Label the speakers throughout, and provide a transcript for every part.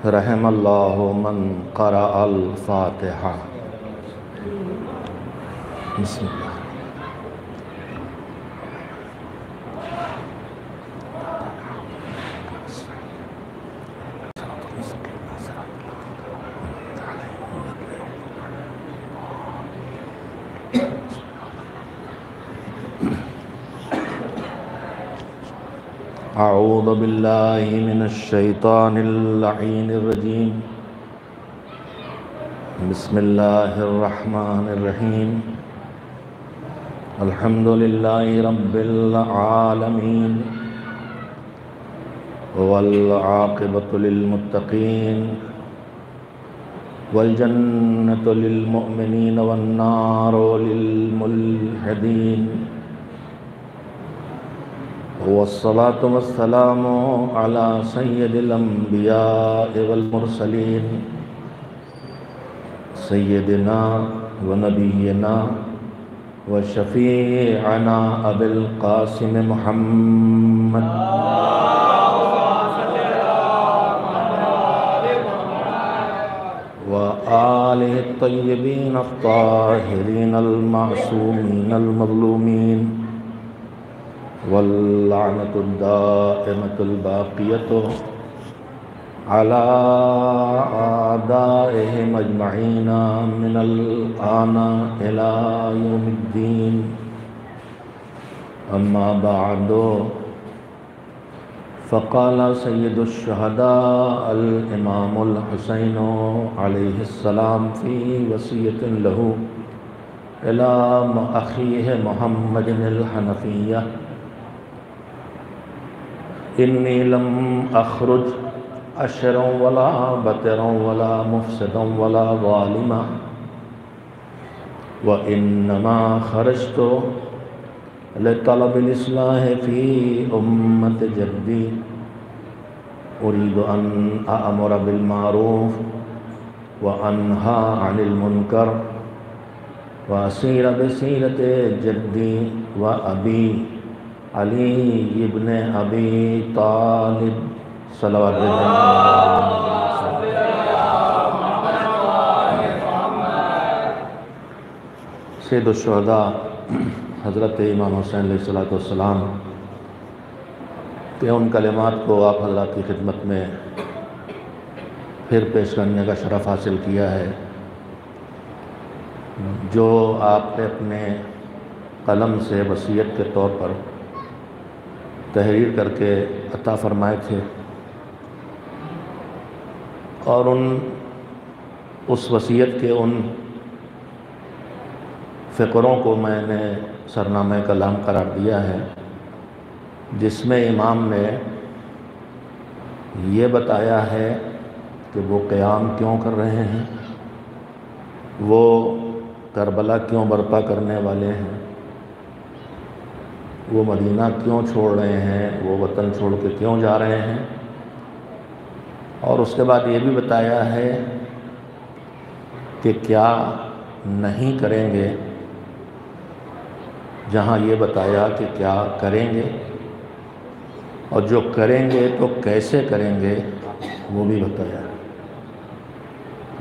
Speaker 1: رحم اللہ من قرأ الفاتحہ۔ بسم اللہ۔ اعوذ باللہ من الشیطان اللعین الرجیم۔ بسم اللہ الرحمن الرحیم۔ الحمد للہ رب العالمین والعاقبۃ للمتقین والجنۃ للمؤمنین والنار للملحدین، والصلاة والسلام على سید الانبیاء والمرسلین سیدنا ونبینا وشفیعنا ابی القاسم محمد وآلہ الطیبین الطاہرین المعصومین المظلومین، واللعنۃ الدائمۃ الباقیۃ علی اعدائہم اجمعین من الآن الی یوم الدین۔ اما بعد، فقال سید الشہداء الامام الحسین علیہ السلام فی وصیۃ لہ الی اخیہ محمد الحنفیہ: انی لم اخرج اشرا ولا بطرا ولا مفسدا ولا ظالما، وانما خرجت لطلب الاصلاح فی امت جدی، اريد ان اامر بالمعروف وانہى عن المنکر واسیر بسیرت جدی وابی علی ابن ابی طالب صلوات اللہ۔ سید الشہداء حضرت امام حسین علیہ السلام کے ان کلمات کو آپ حضرات کی خدمت میں پھر پیش کرنے کا شرف حاصل کیا ہے، جو آپ نے اپنے قلم سے وصیت کے طور پر تحریر کر کے عطا فرمائے تھے، اور اس وصیت کے ان فقروں کو میں نے سرنامہ کلام قرار دیا ہے، جس میں امام نے یہ بتایا ہے کہ وہ قیام کیوں کر رہے ہیں، وہ کربلا کیوں برپا کرنے والے ہیں، وہ مدینہ کیوں چھوڑ رہے ہیں، وہ وطن چھوڑ کے کیوں جا رہے ہیں، اور اس کے بعد یہ بھی بتایا ہے کہ کیا نہیں کریں گے، جہاں یہ بتایا کہ کیا کریں گے، اور جو کریں گے تو کیسے کریں گے وہ بھی بتایا۔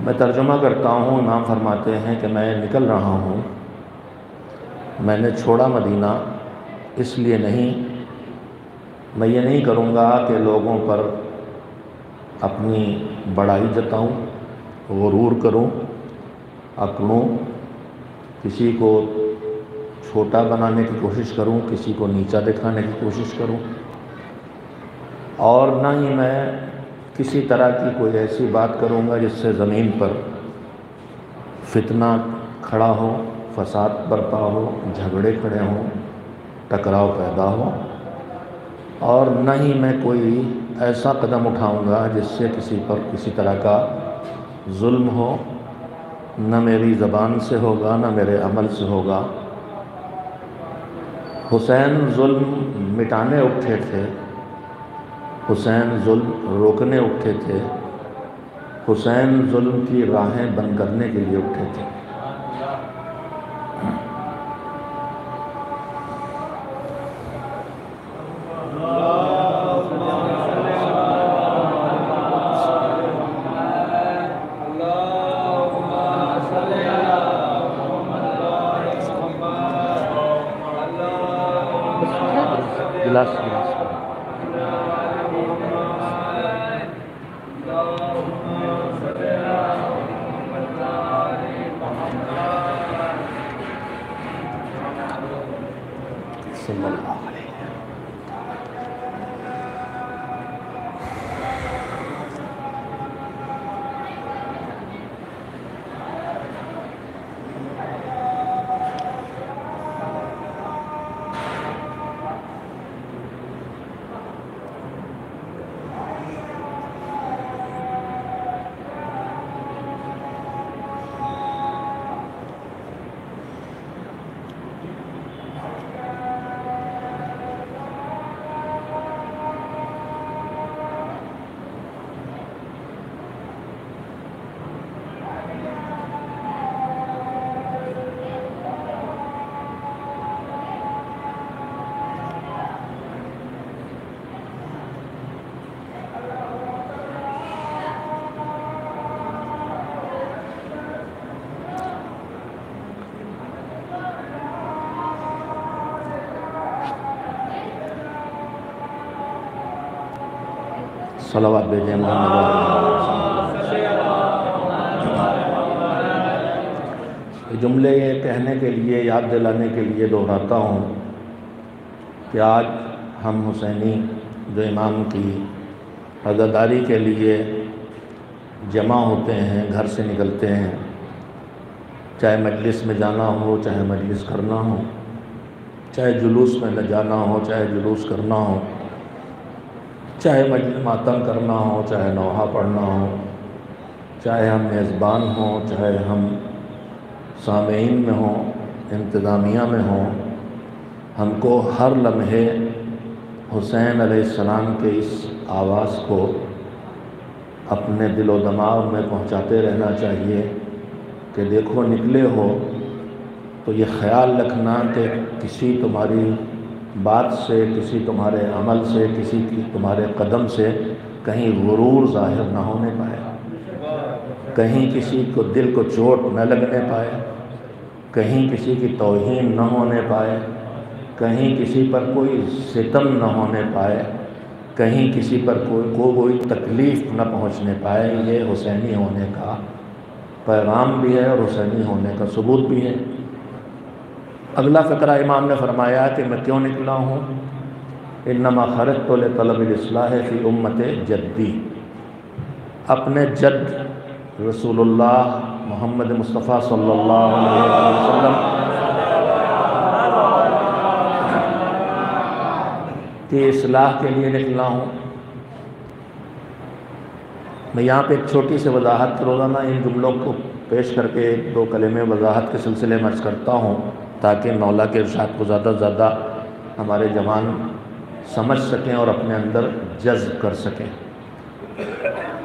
Speaker 1: میں ترجمہ کرتا ہوں۔ امام فرماتے ہیں کہ میں نکل رہا ہوں، میں نے چھوڑا مدینہ اس لیے نہیں، میں یہ نہیں کروں گا کہ لوگوں پر اپنی بڑائی جتاؤں، غرور کروں، اکڑوں، کسی کو چھوٹا بنانے کی کوشش کروں، کسی کو نیچا دکھانے کی کوشش کروں، اور نہ ہی میں کسی طرح کی کوئی ایسی بات کروں گا جس سے زمین پر فتنہ کھڑا ہو، فساد برپا ہو، جھگڑے کھڑے ہوں، ٹکراؤ پیدا ہو، اور نہ ہی میں کوئی ایسا قدم اٹھاؤں گا جس سے کسی پر کسی طرح کا ظلم ہو، نہ میری زبان سے ہوگا نہ میرے عمل سے ہوگا۔ حسین ظلم مٹانے اٹھے تھے، حسین ظلم روکنے اٹھے تھے، حسین ظلم کی راہیں بند کرنے کے لیے اٹھے تھے۔ گلاس صلی اللہ علیہ صلوات بھیجیں محمد۔ یہ جملے یہ کہنے کے لیے، یاد دلانے کے لیے دہراتا ہوں کہ آج ہم حسینی جو امام کی عزاداری کے لیے جمع ہوتے ہیں، گھر سے نکلتے ہیں، چاہے مجلس میں جانا ہو، چاہے مجلس کرنا ہو، چاہے جلوس میں نہ جانا ہو، چاہے جلوس کرنا ہو، چاہے مجلس ماتم کرنا ہو، چاہے نوحہ پڑھنا ہو، چاہے ہم میزبان ہوں، چاہے ہم سامعین میں ہوں، انتظامیہ میں ہوں، ہم کو ہر لمحے حسین علیہ السلام کے اس آواز کو اپنے دل و دماغ میں پہنچاتے رہنا چاہیے کہ دیکھو نکلے ہو تو یہ خیال رکھنا کہ کسی تمہاری بات سے، کسی تمہارے عمل سے، کسی کی تمہارے قدم سے کہیں غرور ظاہر نہ ہونے پائے، کہیں کسی کو دل کو چوٹ نہ لگنے پائے، کہیں کسی کی توہین نہ ہونے پائے، کہیں کسی پر کوئی ستم نہ ہونے پائے، کہیں کسی پر کوئی تکلیف نہ پہنچنے پائے۔ یہ حسینی ہونے کا پیغام بھی ہے اور حسینی ہونے کا ثبوت بھی ہے۔ اگلا فقرہ امام نے فرمایا کہ میں کیوں نکلا ہوں، انما خرجت لطلب الاصلاح فی امت جدی، اپنے جد رسول اللہ محمد مصطفیٰ صلی اللہ علیہ وسلم کی اصلاح کے لیے نکلا ہوں۔ میں یہاں پہ ایک چھوٹی سی وضاحت روزانہ ان جملوں کو پیش کر کے ایک دو کلمے وضاحت کے سلسلے میں عرض کرتا ہوں تاکہ مولا کے ارشاد کو زیادہ سے زیادہ ہمارے جوان سمجھ سکیں اور اپنے اندر جذب کر سکیں۔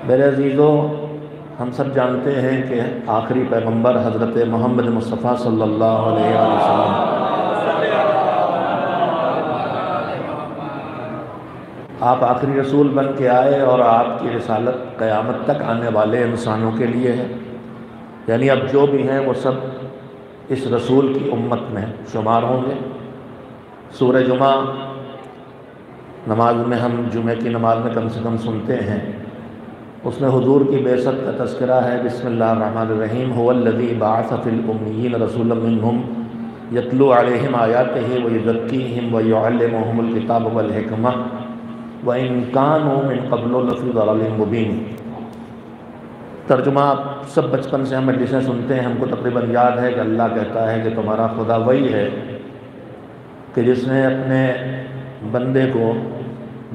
Speaker 1: میرے عزیزوں، ہم سب جانتے ہیں کہ آخری پیغمبر حضرت محمد مصطفیٰ صلی اللہ علیہ وسلم آپ آخری رسول بن کے آئے اور آپ کی رسالت قیامت تک آنے والے انسانوں کے لیے ہے، یعنی اب جو بھی ہیں وہ سب اس رسول کی امت میں شمار ہوں گے۔ سورہ جمعہ نماز میں ہم جمعہ کی نماز میں کم سے کم سنتے ہیں، اس میں حضور کی بعثت کا تذکرہ ہے۔ بسم اللہ الرحمن الرحیم، هو الذی بعث فی الامیین رسولا منہم یتلو علیہم آیاتہ ویزکیہم ویعلمہم الکتاب والحکمہ وَإِن كَانُوا مِن قَبْلُ لَفِي ضَلَالٍ مُبِينٍ۔ ترجمہ سب بچپن سے ہم مجلسیں سنتے ہیں، ہم کو تقریباً یاد ہے کہ اللہ کہتا ہے کہ تمہارا خدا وہی ہے کہ جس نے اپنے بندے کو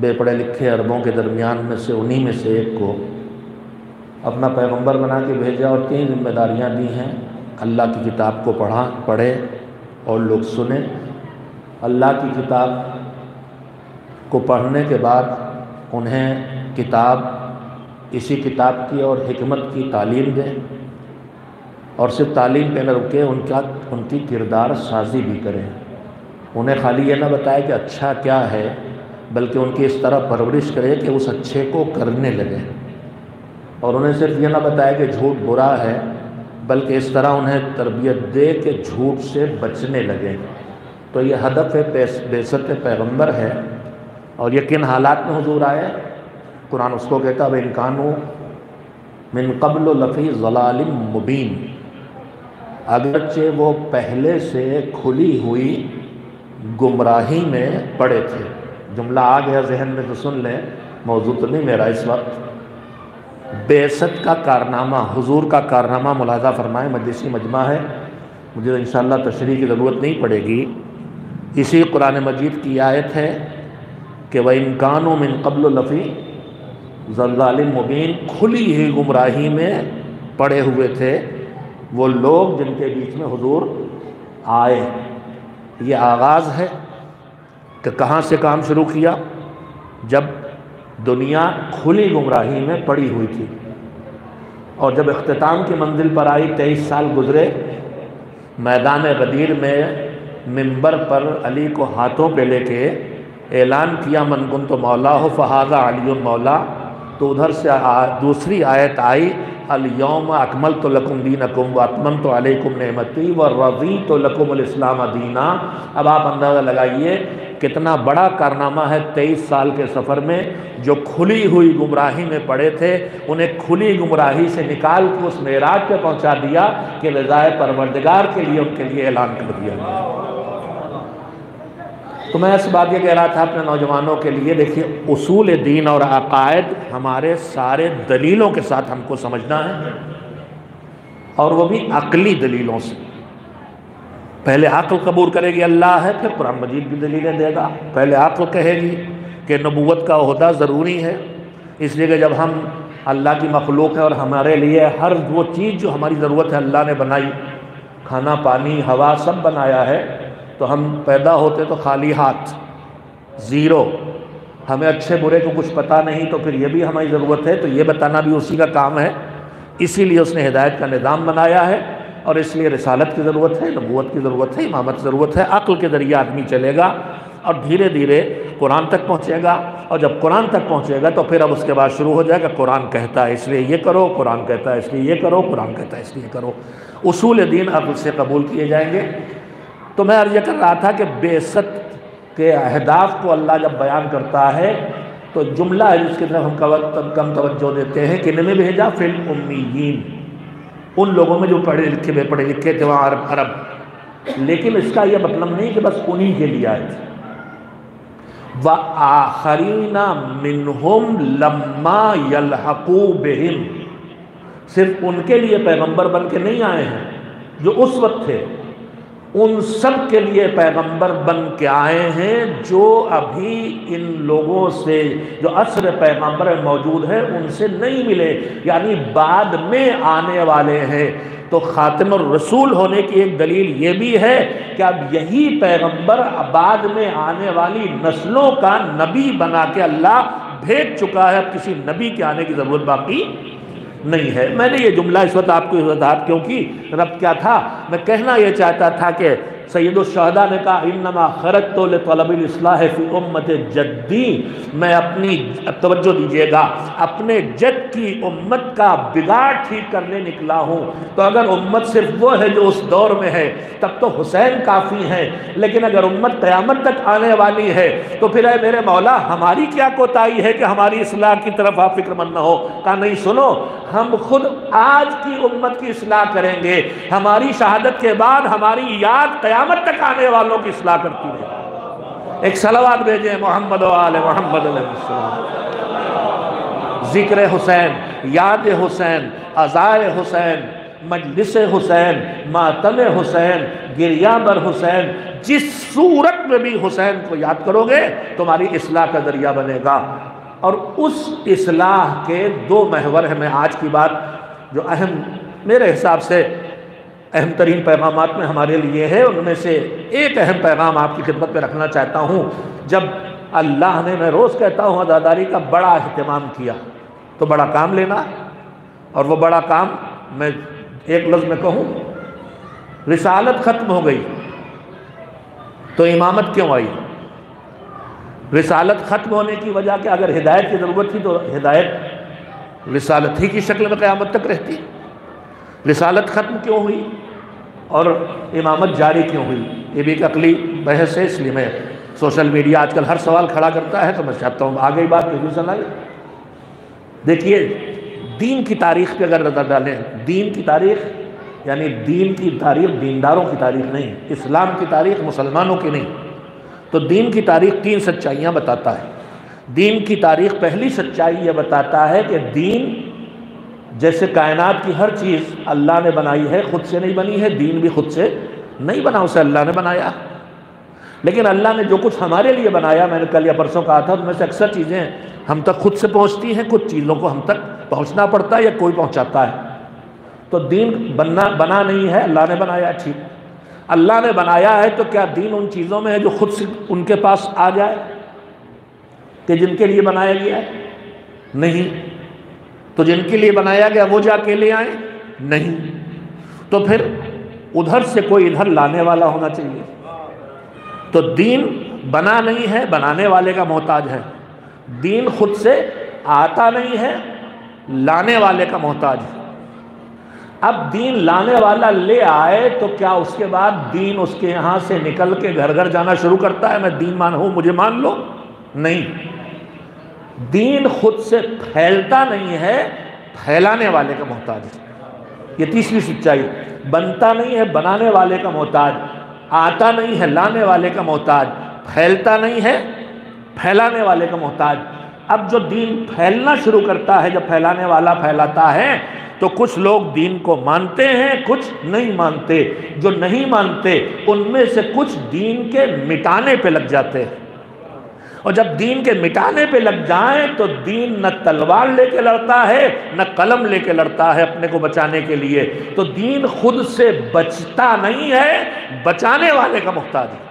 Speaker 1: بے پڑھے لکھے عربوں کے درمیان میں سے انہی میں سے ایک کو اپنا پیغمبر بنا کے بھیجا اور 3 ذمہ داریاں دی ہیں۔ اللہ کی کتاب کو پڑھے اور لوگ سنیں۔ اللہ کی کتاب کو پڑھنے کے بعد انہیں کتاب، اسی کتاب کی اور حکمت کی تعلیم دیں، اور صرف تعلیم پہ نہ رکے، ان کی کردار سازی بھی کریں۔ انہیں خالی یہ نہ بتائے کہ اچھا کیا ہے، بلکہ ان کی اس طرح پرورش کرے کہ اس اچھے کو کرنے لگے، اور انہیں صرف یہ نہ بتائے کہ جھوٹ برا ہے، بلکہ اس طرح انہیں تربیت دے کہ جھوٹ سے بچنے لگے۔ تو یہ ہدف بعثت پیغمبر ہے اور یہ کن حالات میں حضور آئے؟ قرآن اس کو کہتا ہے وَإِن كَانُوا مِن قَبْلُ لَفِي ضَلَالٍ مُبِينٍ، اگرچہ وہ پہلے سے کھلی ہوئی گمراہی میں پڑے تھے۔ جملہ آ گیا ذہن میں تو سن لیں، موضوع تو نہیں میرا اس وقت۔ بعثت کا کارنامہ، حضور کا کارنامہ ملاحظہ فرمائیں، مجلسی مجمع ہے، مجھے انشاءاللہ تشریح کی ضرورت نہیں پڑے گی۔ اسی قرآن مجید کی آیت ہے کہ وَإِن كَانُوا مِن قَبْلُ لَفِي ضَلَالٍ مُبِينٍ، کھلی ہوئی گمراہی میں پڑے ہوئے تھے وہ لوگ جن کے بیچ میں حضور آئے۔ یہ آغاز ہے کہ کہاں سے کام شروع کیا؟ جب دنیا کھلی گمراہی میں پڑی ہوئی تھی، اور جب اختتام کی منزل پر آئی، 23 سال گزرے، میدان غدیر میں منبر پر علی کو ہاتھوں پہ لے کے اعلان کیا من کنت مولاہ فہذا علی مولا، تو ادھر سے دوسری آیت آئی الیوم اکملت لکم دینکم واتممت علیکم نعمتی ورضیت لکم الاسلام دینا۔ اب آپ اندازہ لگائیے کتنا بڑا کارنامہ ہے 23 سال کے سفر میں، جو کھلی ہوئی گمراہی میں پڑے تھے انہیں کھلی گمراہی سے نکال کے اس معراج پہ پہنچا دیا کہ رضائے پروردگار کے لیے ان کے لیے اعلان کر دیا گیا۔ تو میں اس بات یہ کہہ رہا تھا اپنے نوجوانوں کے لیے، دیکھیے اصول دین اور عقائد ہمارے سارے دلیلوں کے ساتھ ہم کو سمجھنا ہے، اور وہ بھی عقلی دلیلوں سے۔ پہلے عقل قبول کرے گی اللہ ہے، پھر قرآن مجید بھی دلیلیں دے گا۔ پہلے عقل کہے گی کہ نبوت کا عہدہ ضروری ہے، اس لیے کہ جب ہم اللہ کی مخلوق ہے اور ہمارے لیے ہر وہ چیز جو ہماری ضرورت ہے اللہ نے بنائی، کھانا پانی ہوا سب بنایا ہے، تو ہم پیدا ہوتے تو خالی ہاتھ، زیرو، ہمیں اچھے برے کو کچھ پتہ نہیں، تو پھر یہ بھی ہماری ضرورت ہے، تو یہ بتانا بھی اسی کا کام ہے۔ اسی لیے اس نے ہدایت کا نظام بنایا ہے، اور اس لیے رسالت کی ضرورت ہے، نبوت کی ضرورت ہے، امامت کی ضرورت ہے۔ عقل کے ذریعے آدمی چلے گا اور دھیرے دھیرے قرآن تک پہنچے گا، اور جب قرآن تک پہنچے گا تو پھر اب اس کے بعد شروع ہو جائے گا قرآن کہتا ہے اس لیے یہ کرو، قرآن کہتا ہے اس لیے یہ کرو، قرآن کہتا ہے اس لیے کرو۔ اصول دین عقل سے قبول کیے جائیں گے۔ تو میں عرض یہ کر رہا تھا کہ بعثت کے اہداف کو اللہ جب بیان کرتا ہے تو جملہ ہے جس کی طرف ہم کم توجہ دیتے ہیں کہ انہیں بھیجا فی الامیین، ان لوگوں میں جو پڑھے لکھے بے پڑھے لکھے تھے وہاں عرب، لیکن اس کا یہ مطلب نہیں کہ بس انہی کے لیے آئے تھے۔ وَآخَرِينَ مِنْهُمْ لَمَّا يَلْحَقُوا بِهِمْ، صرف ان کے لیے پیغمبر بن کے نہیں آئے ہیں جو اس وقت تھے، ان سب کے لیے پیغمبر بن کے آئے ہیں جو ابھی ان لوگوں سے جو عصر پیغمبر موجود ہے ان سے نہیں ملے، یعنی بعد میں آنے والے ہیں۔ تو خاتم الرسول ہونے کی ایک دلیل یہ بھی ہے کہ اب یہی پیغمبر بعد میں آنے والی نسلوں کا نبی بنا کے اللہ بھیج چکا ہے، اب کسی نبی کے آنے کی ضرورت باقی نہیں ہے۔ میں نے یہ جملہ اس وقت آپ کو وضاحت کیوں کی، رب کیا تھا، میں کہنا یہ چاہتا تھا کہ سید الشہداء نے کہا انما خرجت لطلب الاصلاح فی امت جدی، میں اپنی توجہ دیجئے گا اپنے جد کی امت کا بگاڑ ٹھیک کرنے نکلا ہوں۔ تو اگر امت صرف وہ ہے جو اس دور میں ہے تب تو حسین کافی ہیں، لیکن اگر امت قیامت تک آنے والی ہے تو پھر اے میرے مولا ہماری کیا کوتاہی ہے کہ ہماری اصلاح کی طرف آپ فکر مند نہ ہو۔ کہا نہیں سنو، ہم خود آج کی امت کی اصلاح کریں گے، ہماری شہادت کے بعد ہماری یاد قیامت تک آنے والوں کی اصلاح کرتی رہے۔ ایک صلوات بھیجیں محمد و آل محمد علیہ السلام۔ ذکر حسین، یاد حسین، عزائے حسین، مجلس حسین، ماتم حسین، گریہ بر حسین، جس صورت میں بھی حسین کو یاد کرو گے تمہاری اصلاح کا ذریعہ بنے گا۔ اور اس اصلاح کے دو محور ہیں۔ میں آج کی بات جو اہم میرے حساب سے اہم ترین پیغامات میں ہمارے لیے ہے، ان میں سے ایک اہم پیغام آپ کی خدمت میں رکھنا چاہتا ہوں۔ جب اللہ نے، میں روز کہتا ہوں، عزاداری کا بڑا اہتمام کیا تو بڑا کام لینا، اور وہ بڑا کام میں ایک لفظ میں کہوں، رسالت ختم ہو گئی تو امامت کیوں آئی؟ رسالت ختم ہونے کی وجہ کہ اگر ہدایت کی ضرورت تھی تو ہدایت رسالت ہی کی شکل میں قیامت تک رہتی۔ رسالت ختم کیوں ہوئی اور امامت جاری کیوں ہوئی؟ یہ بھی ایک عقلی بحث ہے، اس لیے میں سوشل میڈیا آج کل ہر سوال کھڑا کرتا ہے، تو میں چاہتا ہوں آگے ہی بات نہیں سنائی۔ دیکھیے دین کی تاریخ پہ اگر نظر ڈالیں، دین کی تاریخ یعنی دین کی تاریخ دینداروں کی تاریخ نہیں، اسلام کی تاریخ مسلمانوں کی نہیں، تو دین کی تاریخ 3 سچائیاں بتاتا ہے۔ دین کی تاریخ پہلی سچائی یہ بتاتا ہے کہ دین جیسے کائنات کی ہر چیز اللہ نے بنائی ہے، خود سے نہیں بنی ہے، دین بھی خود سے نہیں بنا، اسے اللہ نے بنایا۔ لیکن اللہ نے جو کچھ ہمارے لیے بنایا، میں نے کل یا پرسوں کہا تھا، ان میں سے اکثر چیزیں ہم تک خود سے پہنچتی ہیں، کچھ چیزوں کو ہم تک پہنچنا پڑتا ہے یا کوئی پہنچاتا ہے۔ تو دین بنا نہیں ہے، اللہ نے بنایا، ٹھیک، اللہ نے بنایا ہے، تو کیا دین ان چیزوں میں ہے جو خود سے ان کے پاس آ جائے کہ جن کے لیے بنایا گیا ہے؟ نہیں۔ تو جن کے لیے بنایا گیا وہ جا کے لے آئیں؟ نہیں۔ تو پھر ادھر سے کوئی ادھر لانے والا ہونا چاہیے۔ تو دین بنا نہیں ہے، بنانے والے کا محتاج ہے۔ دین خود سے آتا نہیں ہے، لانے والے کا محتاج ہے۔ اب دین لانے والا لے آئے تو کیا اس کے بعد دین اس کے یہاں سے نکل کے گھر گھر جانا شروع کرتا ہے، میں دین مان ہوں مجھے مان لو؟ نہیں۔ دین خود سے پھیلتا نہیں ہے، پھیلانے والے کا محتاج ہے۔ یہ تیسری سچائی، بنتا نہیں ہے، بنانے والے کا محتاج، آتا نہیں ہے، لانے والے کا محتاج، پھیلتا نہیں ہے، پھیلانے والے کا محتاج۔ اب جو دین پھیلنا شروع کرتا ہے، جب پھیلانے والا پھیلاتا ہے تو کچھ لوگ دین کو مانتے ہیں، کچھ نہیں مانتے۔ جو نہیں مانتے ان میں سے کچھ دین کے مٹانے پہ لگ جاتے ہیں، اور جب دین کے مٹانے پہ لگ جائیں تو دین نہ تلوار لے کے لڑتا ہے نہ قلم لے کے لڑتا ہے اپنے کو بچانے کے لیے۔ تو دین خود سے بچتا نہیں ہے، بچانے والے کا محتاج ہے۔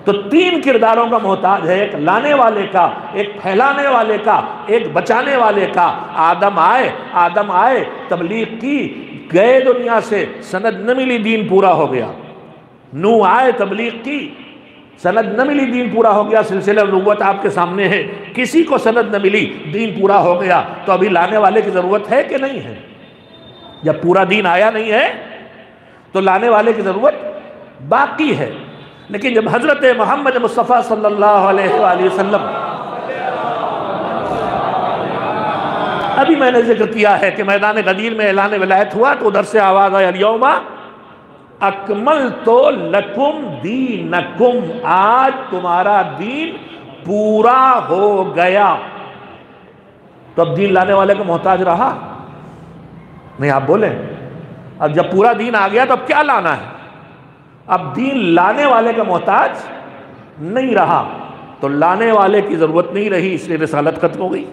Speaker 1: تو 3 کرداروں کا محتاج ہے، ایک لانے والے کا، ایک پھیلانے والے کا، ایک بچانے والے کا۔ آدم آئے، تبلیغ کی، گئے دنیا سے، سند نہ ملی، دین پورا ہو گیا۔ نوح آئے، تبلیغ کی، سند نہ ملی، دین پورا ہو گیا۔ سلسلہ نبوت آپ کے سامنے ہے، کسی کو سند نہ ملی، دین پورا ہو گیا۔ تو ابھی لانے والے کی ضرورت ہے کہ نہیں ہے؟ جب پورا دین آیا نہیں ہے تو لانے والے کی ضرورت باقی ہے۔ لیکن جب حضرت محمد مصطفیٰ صلی اللہ علیہ وآلہ وسلم، ابھی میں نے ذکر کیا ہے کہ میدان غدیر میں اعلان ولایت ہوا تو ادھر سے آواز آئی، الیوم اکملت لکم دینکم، آج تمہارا دین پورا ہو گیا۔ تو اب دین لانے والے کا محتاج رہا نہیں؟ آپ بولیں، اب جب پورا دین آ گیا تو اب کیا لانا ہے؟ اب دین لانے والے کا محتاج نہیں رہا، تو لانے والے کی ضرورت نہیں رہی، اس لیے رسالت ختم ہو گئی۔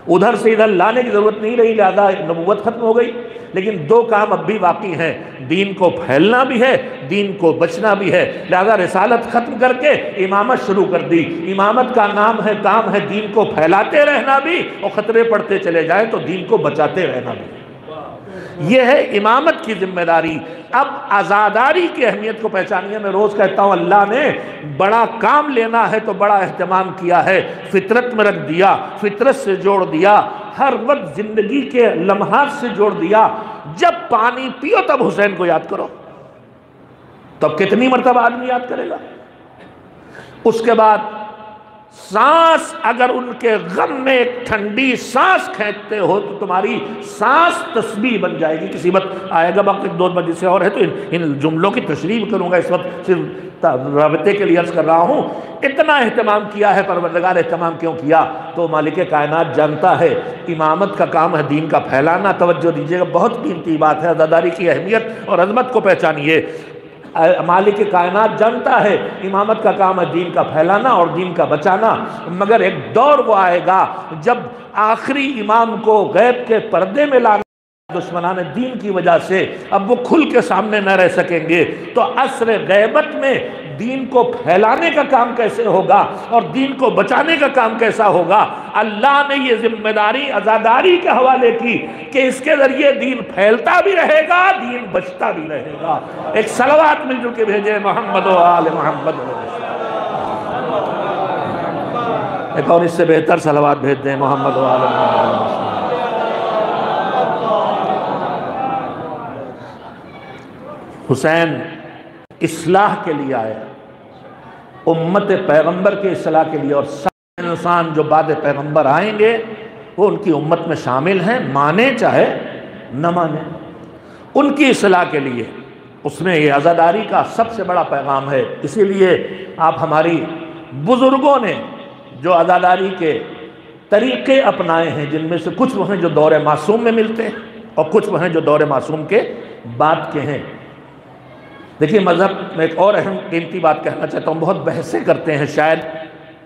Speaker 1: ادھر سے ادھر لانے کی ضرورت نہیں رہی، لہذا نبوت ختم ہو گئی۔ لیکن 2 کام اب بھی باقی ہیں، دین کو پھیلنا بھی ہے، دین کو بچنا بھی ہے، لہذا رسالت ختم کر کے امامت شروع کر دی۔ امامت کا کام ہے دین کو پھیلاتے رہنا بھی، اور خطرے پڑتے چلے جائیں تو دین کو بچاتے رہنا بھی۔ یہ ہے امامت کی ذمہ داری۔ اب عزاداری کی اہمیت کو پہچانیے۔ میں روز کہتا ہوں اللہ نے بڑا کام لینا ہے تو بڑا اہتمام کیا ہے، فطرت میں رکھ دیا، فطرت سے جوڑ دیا، ہر وقت زندگی کے لمحات سے جوڑ دیا۔ جب پانی پیو تب حسین کو یاد کرو، تب کتنی مرتبہ آدمی یاد کرے گا؟ اس کے بعد سانس، اگر ان کے غم میں ایک ٹھنڈی سانس کھینچتے ہو تو تمہاری سانس تسبیح بن جائے گی۔ کسی وقت آئے گا، باقی 2 بجے سے اور ہے تو ان جملوں کی تشریح کروں گا، اس وقت صرف رابطے کے لیے عرض کر رہا ہوں۔ اتنا اہتمام کیا ہے پروردگار، اہتمام کیوں کیا؟ تو مالک کائنات جانتا ہے امامت کا کام ہے دین کا پھیلانا۔ توجہ دیجیے گا، بہت قیمتی بات ہے، عزاداری کی اہمیت اور عظمت کو پہچانیے۔ مالک کائنات جانتا ہے امامت کا کام ہے دین کا پھیلانا اور دین کا بچانا، مگر ایک دور وہ آئے گا جب آخری امام کو غیب کے پردے میں لانا دشمنان دین کی وجہ سے اب وہ کھل کے سامنے نہ رہ سکیں گے۔ تو عصر غیبت میں دین کو پھیلانے کا کام کیسے ہوگا اور دین کو بچانے کا کام کیسا ہوگا؟ اللہ نے یہ ذمہ داری عزاداری کے حوالے کی کہ اس کے ذریعے دین پھیلتا بھی رہے گا، دین بچتا بھی رہے گا۔ ایک صلوات مل جل کے بھیجے محمد و آل محمد۔ ایک اور اس سے بہتر صلوات بھیج دیں، محمد و آل محمد۔ حسین اصلاح کے لیے آئے، امت پیغمبر کے اصلاح کے لیے، اور سارے انسان جو بعد پیغمبر آئیں گے وہ ان کی امت میں شامل ہیں، مانے چاہے نہ مانے، ان کی اصلاح کے لیے اس میں یہ عزاداری کا سب سے بڑا پیغام ہے۔ اسی لیے آپ ہماری بزرگوں نے جو عزاداری کے طریقے اپنائے ہیں، جن میں سے کچھ وہ ہیں جو دور معصوم میں ملتے ہیں اور کچھ وہ ہیں جو دور معصوم کے بعد کے ہیں۔ دیکھیے مذہب میں ایک اور اہم قیمتی بات کہنا چاہتا ہوں، بہت بحثیں کرتے ہیں، شاید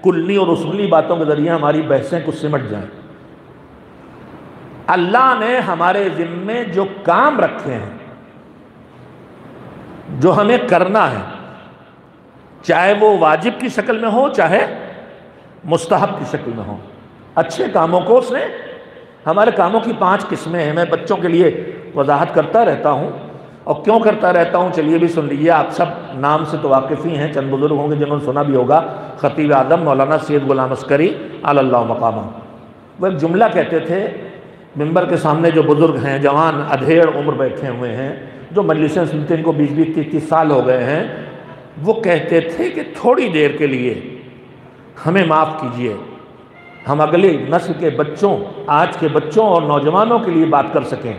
Speaker 1: کلی اور اصولی باتوں کے ذریعے ہماری بحثیں کچھ سمٹ جائیں۔ اللہ نے ہمارے ذمے جو کام رکھے ہیں، جو ہمیں کرنا ہے، چاہے وہ واجب کی شکل میں ہو چاہے مستحب کی شکل میں ہو، اچھے کاموں کو اس نے، ہمارے کاموں کی 5 قسمیں ہیں۔ میں بچوں کے لیے وضاحت کرتا رہتا ہوں، اور کیوں کرتا رہتا ہوں چلیے بھی سن لیجیے۔ آپ سب نام سے تو واقف ہی ہیں، چند بزرگ ہوں گے جنہوں نے سنا بھی ہوگا، خطیب اعظم مولانا سید غلام عسکری علی اللہ مقامہ، وہ ایک جملہ کہتے تھے، منبر کے سامنے جو بزرگ ہیں، جوان ادھیڑ عمر بیٹھے ہوئے ہیں، جو مجلسیں سنتے ہیں، ان کو 20-20 30 سال ہو گئے ہیں، وہ کہتے تھے کہ تھوڑی دیر کے لیے ہمیں معاف کیجئے، ہم اگلی نسل کے بچوں، آج کے بچوں اور نوجوانوں کے لیے بات کر سکیں،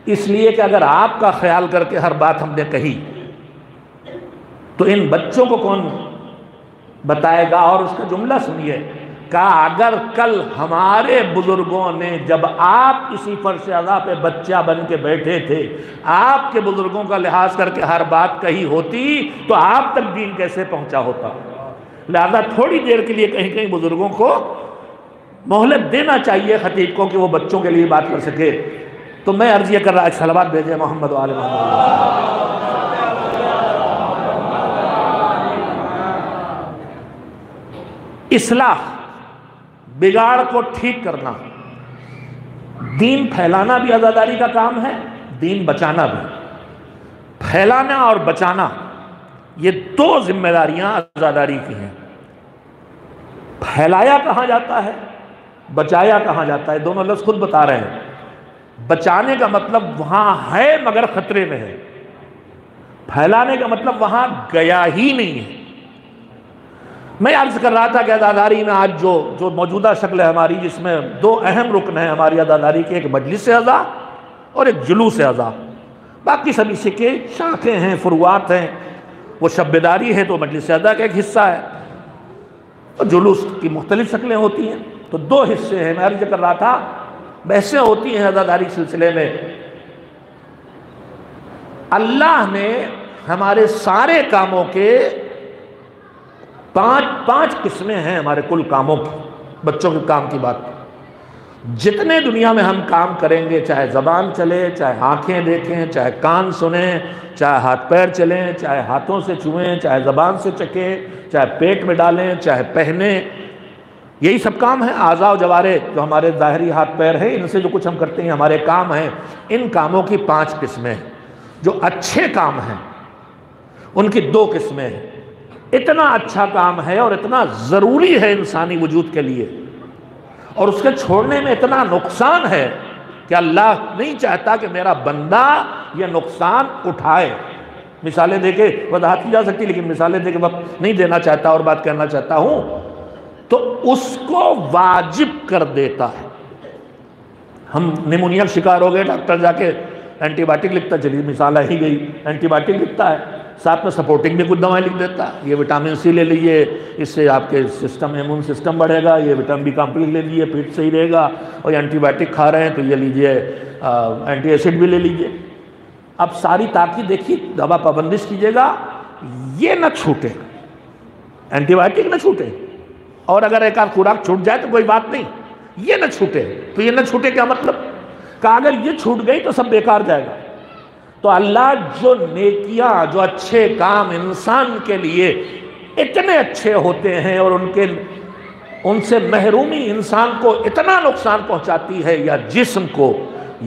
Speaker 1: اس لیے کہ اگر آپ کا خیال کر کے ہر بات ہم نے کہی تو ان بچوں کو کون بتائے گا۔ اور اس کا جملہ سنیے، کہا اگر کل ہمارے بزرگوں نے جب آپ اسی فرش اعضاء پہ بچہ بن کے بیٹھے تھے، آپ کے بزرگوں کا لحاظ کر کے ہر بات کہی ہوتی تو آپ تک دین کیسے پہنچا ہوتا۔ لہذا تھوڑی دیر کے لیے کہیں کہیں بزرگوں کو مہلت دینا چاہیے خطیب کو کہ وہ بچوں کے لیے بات کر سکے۔ تو میں عرض یہ کر رہا، صلوات بھیجیں محمد و آل محمد۔ اصلاح، بگاڑ کو ٹھیک کرنا، دین پھیلانا بھی عزاداری کا کام ہے، دین بچانا بھی۔ پھیلانا اور بچانا یہ 2 ذمہ داریاں عزاداری کی ہیں۔ پھیلایا کہاں جاتا ہے، بچایا کہاں جاتا ہے، دونوں لفظ خود بتا رہے ہیں۔ بچانے کا مطلب وہاں ہے مگر خطرے میں ہے، پھیلانے کا مطلب وہاں گیا ہی نہیں ہے۔ میں عرض کر رہا تھا کہ عزاداری میں آج جو موجودہ شکل ہے ہماری، جس میں 2 اہم رکن ہیں ہماری عزاداری کے، ایک مجلس اعضاء اور ایک جلوس اعضاء، باقی سب اسی کے شاخیں ہیں، فروعات ہیں۔ وہ شب بیداری ہے تو مجلس اعضاء کا ایک حصہ ہے، اور جلوس کی مختلف شکلیں ہوتی ہیں، تو 2 حصے ہیں۔ میں عرض کر رہا تھا بحثیں ہوتی ہیں عزاداری سلسلے میں۔ اللہ نے ہمارے سارے کاموں کے 5 قسمیں ہیں، ہمارے کل کاموں کی، بچوں کے کام کی بات، جتنے دنیا میں ہم کام کریں گے، چاہے زبان چلے، چاہے آنکھیں دیکھیں، چاہے کان سنیں، چاہے ہاتھ پیر چلیں، چاہے ہاتھوں سے چھوئیں، چاہے زبان سے چکیں، چاہے پیٹ میں ڈالیں، چاہے پہنیں، یہی سب کام ہیں۔ اعضاء و جوارح جو ہمارے ظاہری ہاتھ پیر ہیں، ان سے جو کچھ ہم کرتے ہیں ہمارے کام ہیں۔ ان کاموں کی 5 قسمیں ہیں۔ جو اچھے کام ہیں ان کی 2 قسمیں ہیں۔ اتنا اچھا کام ہے اور اتنا ضروری ہے انسانی وجود کے لیے، اور اس کے چھوڑنے میں اتنا نقصان ہے کہ اللہ نہیں چاہتا کہ میرا بندہ یہ نقصان اٹھائے۔ مثالیں دے کے وضاحت کی جا سکتی، لیکن مثالیں دے کے وقت نہیں دینا چاہتا اور بات کہنا چاہتا ہوں، تو اس کو واجب کر دیتا ہے۔ ہم نیمونیا کا شکار ہو گئے، ڈاکٹر جا کے اینٹی بائیوٹک لکھتا ہے، چلیے مثال آ ہی گئی، اینٹی بائیوٹک لکھتا ہے، ساتھ میں سپورٹنگ بھی کچھ دوائیں لکھ دیتا ہے، یہ وٹامن سی لے لیجئے، اس سے آپ کے سسٹم ایمون سسٹم بڑھے گا، یہ وٹامن بی کمپلیکس لے لیجئے، پیٹ صحیح رہے گا، اور اینٹی بائیوٹک کھا رہے ہیں تو یہ لیجئے اینٹی ایسڈ بھی لے لیجئے۔ اب ساری تاکید دیکھیے، دوا پابندش کیجئے گا، یہ نہ چھوٹے، اینٹی بائیوٹک نہ چھوٹے، اور اگر ایک آدھ خوراک چھوٹ جائے تو کوئی بات نہیں، یہ نہ چھوٹے۔ تو یہ نہ چھوٹے کیا مطلب؟ کہ اگر یہ چھوٹ گئی تو سب بیکار جائے گا۔ تو اللہ جو نیکیاں، جو اچھے کام انسان کے لیے اتنے اچھے ہوتے ہیں اور ان سے محرومی انسان کو اتنا نقصان پہنچاتی ہے، یا جسم کو،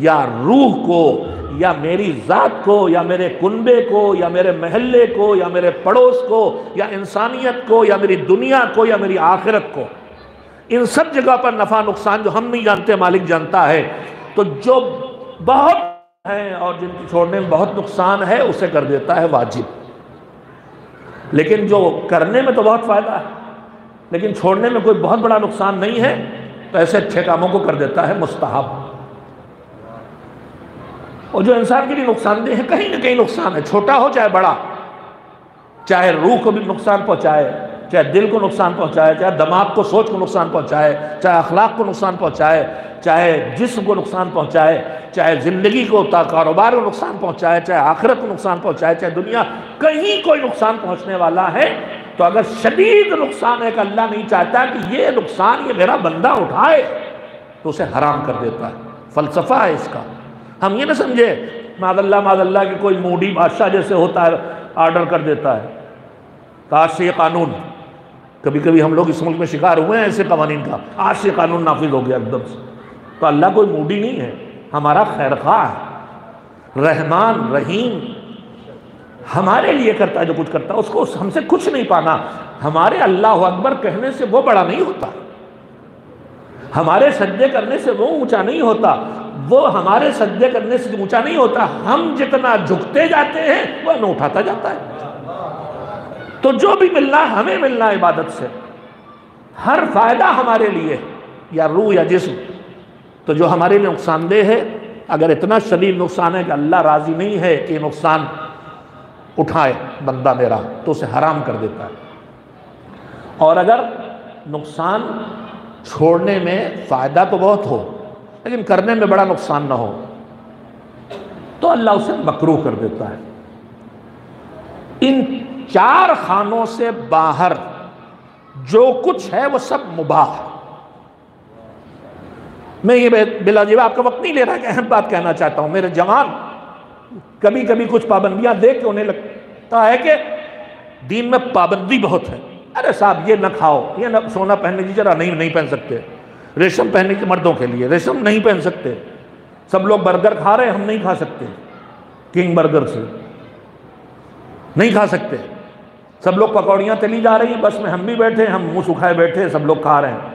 Speaker 1: یا روح کو، یا میری ذات کو، یا میرے کنبے کو، یا میرے محلے کو، یا میرے پڑوس کو، یا انسانیت کو، یا میری دنیا کو، یا میری آخرت کو، ان سب جگہ پر نفع نقصان جو ہم نہیں جانتے مالک جانتا ہے۔ تو جو بہت ہیں اور جن کی چھوڑنے میں بہت نقصان ہے، اسے کر دیتا ہے واجب۔ لیکن جو کرنے میں تو بہت فائدہ ہے لیکن چھوڑنے میں کوئی بہت بڑا نقصان نہیں ہے، تو ایسے اچھے کاموں کو کر دیتا ہے مستحب۔ اور جو انسان کے لیے نقصان دہ ہے، کہیں نہ کہیں نقصان ہے، چھوٹا ہو چاہے بڑا، چاہے روح کو بھی نقصان پہنچائے، چاہے دل کو نقصان پہنچائے، چاہے دماغ کو، سوچ کو نقصان پہنچائے، چاہے اخلاق کو نقصان پہنچائے، چاہے جسم کو نقصان پہنچائے، چاہے زندگی کو، کاروبار کو نقصان پہنچائے، چاہے آخرت کو نقصان پہنچائے، چاہے دنیا، کہیں کوئی نقصان پہنچنے والا ہے تو اگر شدید نقصان ہے کہ اللہ نہیں چاہتا کہ یہ نقصان یہ میرا بندہ اٹھائے تو اسے حرام کر دیتا ہے۔ فلسفہ ہے اس کا۔ ہم یہ نہ سمجھے معاذ اللہ کہ کوئی موڈی بادشاہ جیسے ہوتا ہے آرڈر کر دیتا ہے کہ آج سے یہ قانون، کبھی کبھی ہم لوگ اس ملک میں شکار ہوئے ہیں ایسے قوانین کا، آج سے قانون نافذ ہو گیا ایک دم سے۔ تو اللہ کوئی موڈی نہیں ہے، ہمارا خیرخواہ ہے، رحمان رحیم، ہمارے لیے کرتا ہے جو کچھ کرتا ہے، اس کو ہم سے کچھ نہیں پانا۔ ہمارے اللہ اکبر کہنے سے وہ بڑا نہیں ہوتا، ہمارے سجدے کرنے سے وہ اونچا نہیں ہوتا، وہ ہمارے سجدے کرنے سے اونچا نہیں ہوتا، ہم جتنا جھکتے جاتے ہیں وہ ہمیں اٹھاتا جاتا ہے۔ تو جو بھی ملنا ہمیں ملنا عبادت سے، ہر فائدہ ہمارے لیے، یا روح یا جسم، تو جو ہمارے لیے نقصان دہ ہے، اگر اتنا شدید نقصان ہے کہ اللہ راضی نہیں ہے کہ نقصان اٹھائے بندہ میرا، تو اسے حرام کر دیتا ہے۔ اور اگر نقصان چھوڑنے میں فائدہ تو بہت ہو لیکن کرنے میں بڑا نقصان نہ ہو تو اللہ اسے مکروہ کر دیتا ہے۔ ان چار خانوں سے باہر جو کچھ ہے وہ سب مباح ہے۔ میں یہ بلا جب آپ کا وقت نہیں لے رہا کہ اہم بات کہنا چاہتا ہوں، میرے جوان کبھی کبھی کچھ پابندیاں دیکھ کے انہیں لگتا ہے کہ دین میں پابندی بہت ہے۔ ارے صاحب یہ نہ کھاؤ، یہ نہ سونا پہننے کی جرا نہیں پہن سکتے، ریشم پہننے کے مردوں کے لیے ریشم نہیں پہن سکتے، سب لوگ برگر کھا رہے ہیں ہم نہیں کھا سکتے، کنگ برگر سے نہیں کھا سکتے، سب لوگ پکوڑیاں تلی جا رہی ہیں بس میں ہم بھی بیٹھے، ہم منہ سکھائے بیٹھے، سب لوگ کھا رہے ہیں۔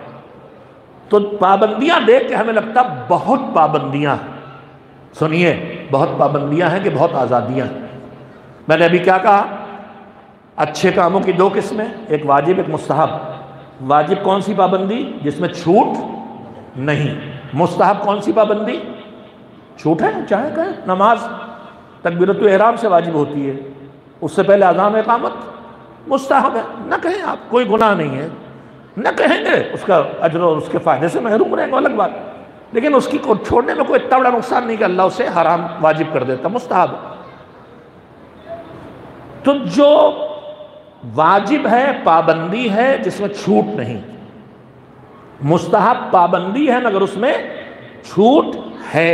Speaker 1: تو پابندیاں دیکھ کے ہمیں لگتا بہت پابندیاں ہیں۔ سنیے، بہت پابندیاں ہیں کہ بہت آزادیاں ہیں۔ میں نے ابھی کیا کہا؟ اچھے کاموں کی دو قسمیں، ایک واجب ایک مستحب۔ واجب کون سی پابندی؟ جس میں چھوٹ نہیں۔ مستحب کون سی پابندی؟ چھوٹ ہے، چاہے کہیں نماز تکبیرۃ الاحرام سے واجب ہوتی ہے، اس سے پہلے اذان اقامت مستحب ہے، نہ کہیں آپ، کوئی گناہ نہیں ہے، نہ کہیں گے اس کا اجر اور اس کے فائدے سے محروم رہیں گے، الگ بات، لیکن اس کی چھوڑنے میں کوئی اتنا بڑا نقصان نہیں کہ اللہ اسے حرام واجب کر دیتا، مستحب۔ تو جو واجب ہے پابندی ہے جس میں چھوٹ نہیں، مستحب پابندی ہے مگر اس میں چھوٹ ہے،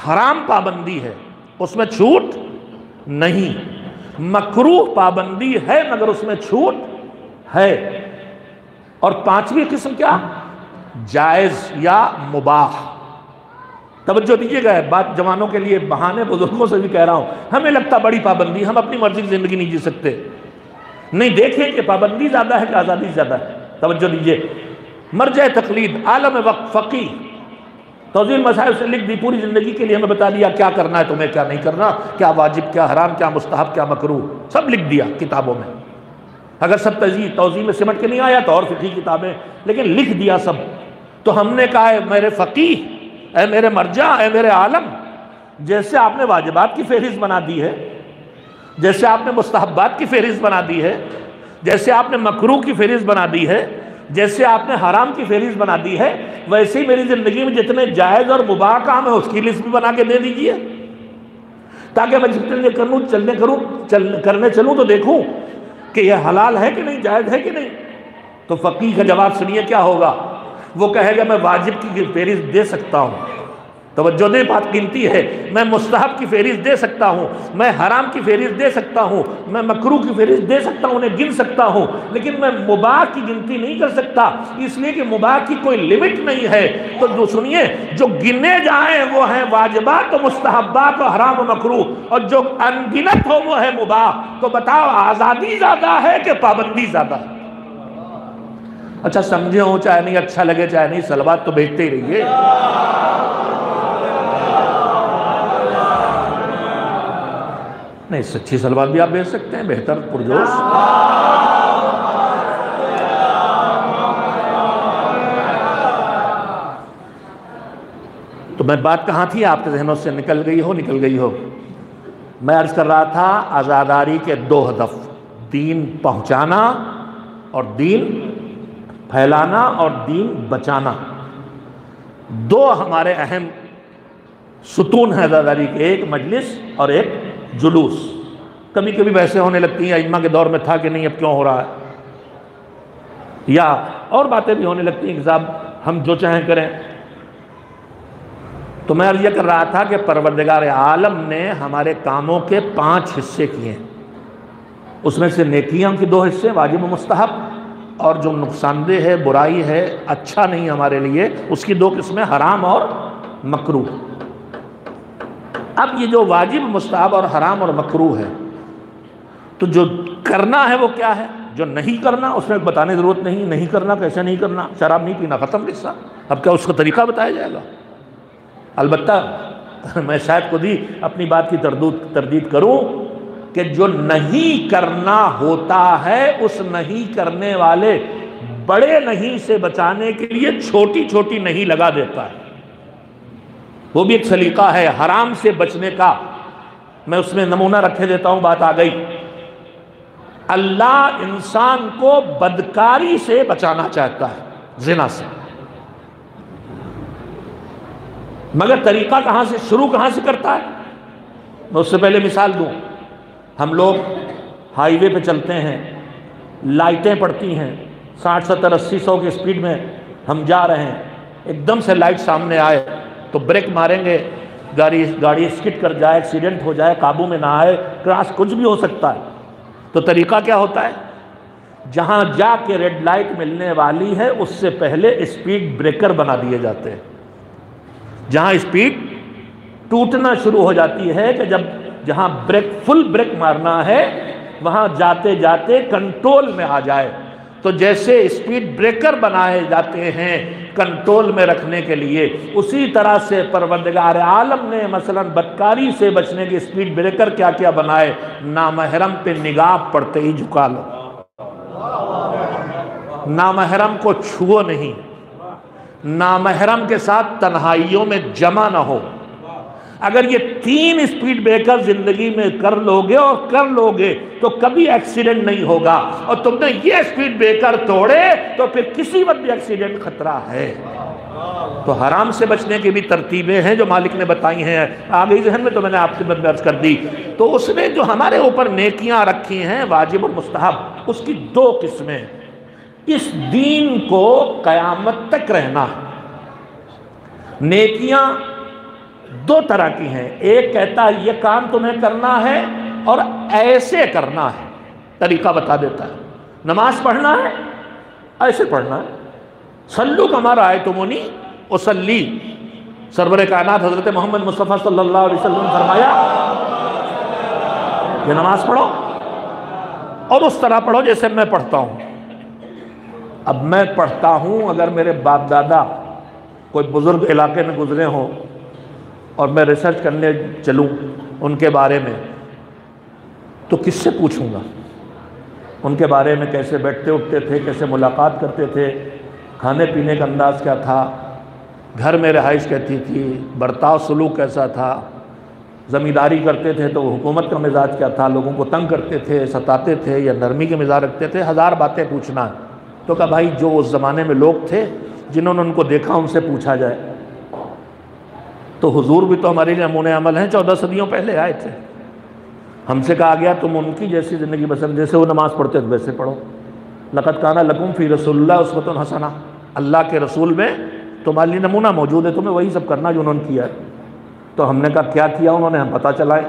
Speaker 1: حرام پابندی ہے اس میں چھوٹ نہیں، مکروہ پابندی ہے مگر اس میں چھوٹ ہے۔ اور پانچویں قسم کیا؟ جائز یا مباح۔ توجہ دیجیے گا، بات جوانوں کے لیے، بہانے بزرگوں سے بھی کہہ رہا ہوں، ہمیں لگتا بڑی پابندی، ہم اپنی مرضی کی زندگی نہیں جی سکتے، نہیں دیکھیں کہ پابندی زیادہ ہے کہ آزادی زیادہ ہے۔ توجہ دیجیے، مرجع تقلید عالم وقت فقی توضیح المسائل سے لکھ دی، پوری زندگی کے لیے ہمیں بتا دیا کیا کرنا ہے تمہیں، کیا نہیں کرنا، کیا واجب کیا حرام، کیا مستحب کیا مکروہ، سب لکھ دیا کتابوں میں۔ اگر سب توضیح میں سمٹ کے نہیں آیا تو اور فقہی کتابیں، لیکن لکھ دیا سب۔ تو ہم نے کہا اے میرے فقیہ، اے میرے مرجع، اے میرے عالم، جیسے آپ نے واجبات کی فہرست بنا دی ہے، جیسے آپ نے مستحبات کی فہرست بنا دی ہے، جیسے آپ نے مکروہ کی فہرست بنا دی ہے، جیسے آپ نے حرام کی فہرست بنا دی ہے، ویسے ہی میری زندگی میں جتنے جائز اور مباح کام ہیں اس کی لسٹ بھی بنا کے دے دیجئے، تاکہ میں جتنے کرنے چلوں تو دیکھوں کہ یہ حلال ہے کہ نہیں، جائز ہے کہ نہیں۔ تو فقیہ کا جواب سنیے کیا ہوگا، وہ کہے گا میں واجب کی فہرست دے سکتا ہوں، توجہ دے، بات قیمتی ہے، میں مستحب کی فہرست دے سکتا ہوں، میں حرام کی فہرست دے سکتا ہوں، میں مکروہ کی فہرست دے سکتا ہوں، انہیں گن سکتا ہوں، لیکن میں مباح کی گنتی نہیں کر سکتا، اس لیے کہ مباح کی کوئی لیمٹ نہیں ہے۔ تو جو سنیے، جو گنے جائیں وہ ہیں واجبات و مستحبات و حرام و مکروہ، اور جو انگنت ہو وہ ہے مباح۔ تو بتاؤ آزادی زیادہ ہے کہ پابندی زیادہ ہے؟ اچھا سمجھے ہوں چاہے نہیں، اچھا لگے چاہے نہیں، صلوات تو بھیجتے ہی رہیے۔ نہیں، اس سے اچھی سلوات بھی آپ بھیج سکتے ہیں، بہتر پرجوش. تو میں بات کہاں تھی، آپ کے ذہنوں سے نکل گئی ہو. میں عرض کر رہا تھا عزاداری کے 2 ہدف، دین پہنچانا اور دین پھیلانا اور دین بچانا. 2 ہمارے اہم ستون ہیں عزاداری کے، ایک مجلس اور ایک جلوس. کبھی کبھی ویسے ہونے لگتی ہیں، ائمہ کے دور میں تھا کہ نہیں، اب کیوں ہو رہا ہے، یا اور باتیں بھی ہونے لگتی ہیں کہ صاحب ہم جو چاہیں کریں. تو میں عرض یہ کر رہا تھا کہ پروردگار عالم نے ہمارے کاموں کے 5 حصے کیے ہیں. اس میں سے نیکیاں کی 2 حصے، واجب و مستحب، اور جو نقصان دہ ہے، برائی ہے، اچھا نہیں ہمارے لیے، اس کی 2 قسمیں، حرام اور مکروہ. اب یہ جو واجب، مستحب اور حرام اور مکروہ ہے، تو جو کرنا ہے وہ کیا ہے، جو نہیں کرنا اس میں بتانے ضرورت نہیں کرنا کیسے نہیں کرنا. شراب نہیں پینا، ختم قصہ. اب کیا اس کا طریقہ بتایا جائے گا؟ البتہ میں شاید خود ہی اپنی بات کی تردید کروں کہ جو نہیں کرنا ہوتا ہے، اس نہیں کرنے والے بڑے نہیں سے بچانے کے لیے چھوٹی چھوٹی نہیں لگا دیتا ہے. وہ بھی ایک سلیقہ ہے حرام سے بچنے کا. میں اس میں نمونہ رکھے دیتا ہوں، بات آ گئی. اللہ انسان کو بدکاری سے بچانا چاہتا ہے، زنا سے، مگر طریقہ کہاں سے، شروع کہاں سے کرتا ہے؟ میں اس سے پہلے مثال دوں. ہم لوگ ہائی وے پہ چلتے ہیں، لائٹیں پڑتی ہیں، 60 70 80 100 کی سپیڈ میں ہم جا رہے ہیں، ایک دم سے لائٹ سامنے آئے تو بریک ماریں گے، گاڑی اسکٹ کر جائے، ایکسیڈنٹ ہو جائے، قابو میں نہ آئے، کراس کچھ بھی ہو سکتا ہے. تو طریقہ کیا ہوتا ہے؟ جہاں جا کے ریڈ لائٹ ملنے والی ہے اس سے پہلے اسپیڈ بریکر بنا دیے جاتے ہیں. جہاں اسپیڈ ٹوٹنا شروع ہو جاتی ہے کہ جہاں فل بریک مارنا ہے وہاں جاتے جاتے کنٹرول میں آ جائے. تو جیسے اسپیڈ بریکر بنائے جاتے ہیں کنٹرول میں رکھنے کے لیے، اسی طرح سے پروردگار عالم نے مثلا بدکاری سے بچنے کے اسپیڈ بریکر کیا کیا بنائے. نامحرم پہ نگاہ پڑتے ہی جھکا لو، نامحرم کو چھو نہیں، نامحرم کے ساتھ تنہائیوں میں جمع نہ ہو. اگر یہ 3 اسپیڈ بریکر زندگی میں کر لو گے تو کبھی ایکسیڈنٹ نہیں ہوگا. اور تم نے یہ اسپیڈ بریکر توڑے تو پھر کسی وقت بھی ایکسیڈنٹ خطرہ ہے. تو حرام سے بچنے کی بھی ترتیبیں ہیں جو مالک نے بتائی ہیں. آ گئی ذہن میں تو میں نے آپ خدمت میں عرض کر دی. تو اس نے جو ہمارے اوپر نیکیاں رکھی ہیں واجب اور مستحب، اس کی 2 قسمیں. اس دین کو قیامت تک رہنا ہے. نیکیاں 2 طرح کی ہیں. ایک کہتا ہے یہ کام تمہیں کرنا ہے اور ایسے کرنا ہے، طریقہ بتا دیتا ہے. نماز پڑھنا ہے، ایسے پڑھنا ہے. صلو کما رأیتمونی اصلی. سرور کائنات حضرت محمد مصطفیٰ صلی اللہ علیہ وسلم نے فرمایا یہ نماز پڑھو اور اس طرح پڑھو جیسے میں پڑھتا ہوں. اب میں پڑھتا ہوں، اگر میرے باپ دادا کوئی بزرگ علاقے میں گزرے ہوں اور میں ریسرچ کرنے چلوں ان کے بارے میں، تو کس سے پوچھوں گا ان کے بارے میں؟ کیسے بیٹھتے اٹھتے تھے، کیسے ملاقات کرتے تھے، کھانے پینے کا انداز کیا تھا، گھر میں رہائش کیسی تھی، برتاؤ سلوک کیسا تھا، زمینداری کرتے تھے تو حکومت کا مزاج کیا تھا، لوگوں کو تنگ کرتے تھے، ستاتے تھے یا نرمی کے مزاج رکھتے تھے. 1000 باتیں پوچھنا ہے. تو کہا بھائی جو اس زمانے میں لوگ تھے جنہوں نے ان کو دیکھا ان سے پوچھا جائے. تو حضور بھی تو ہمارے لیے نمونۂ عمل ہیں، 14 صدیوں پہلے آئے تھے. ہم سے کہا گیا تم ان کی جیسی زندگی بسر، جیسے وہ نماز پڑھتے تھے ویسے پڑھو. لقد کان لکم فی رسول اللہ اسوۃ حسنہ. اللہ کے رسول میں تمہارے لیے نمونہ موجود ہے، تمہیں وہی سب کرنا جو انہوں نے کیا ہے. تو ہم نے کہا کیا کیا انہوں نے، ہم پتہ چلائے.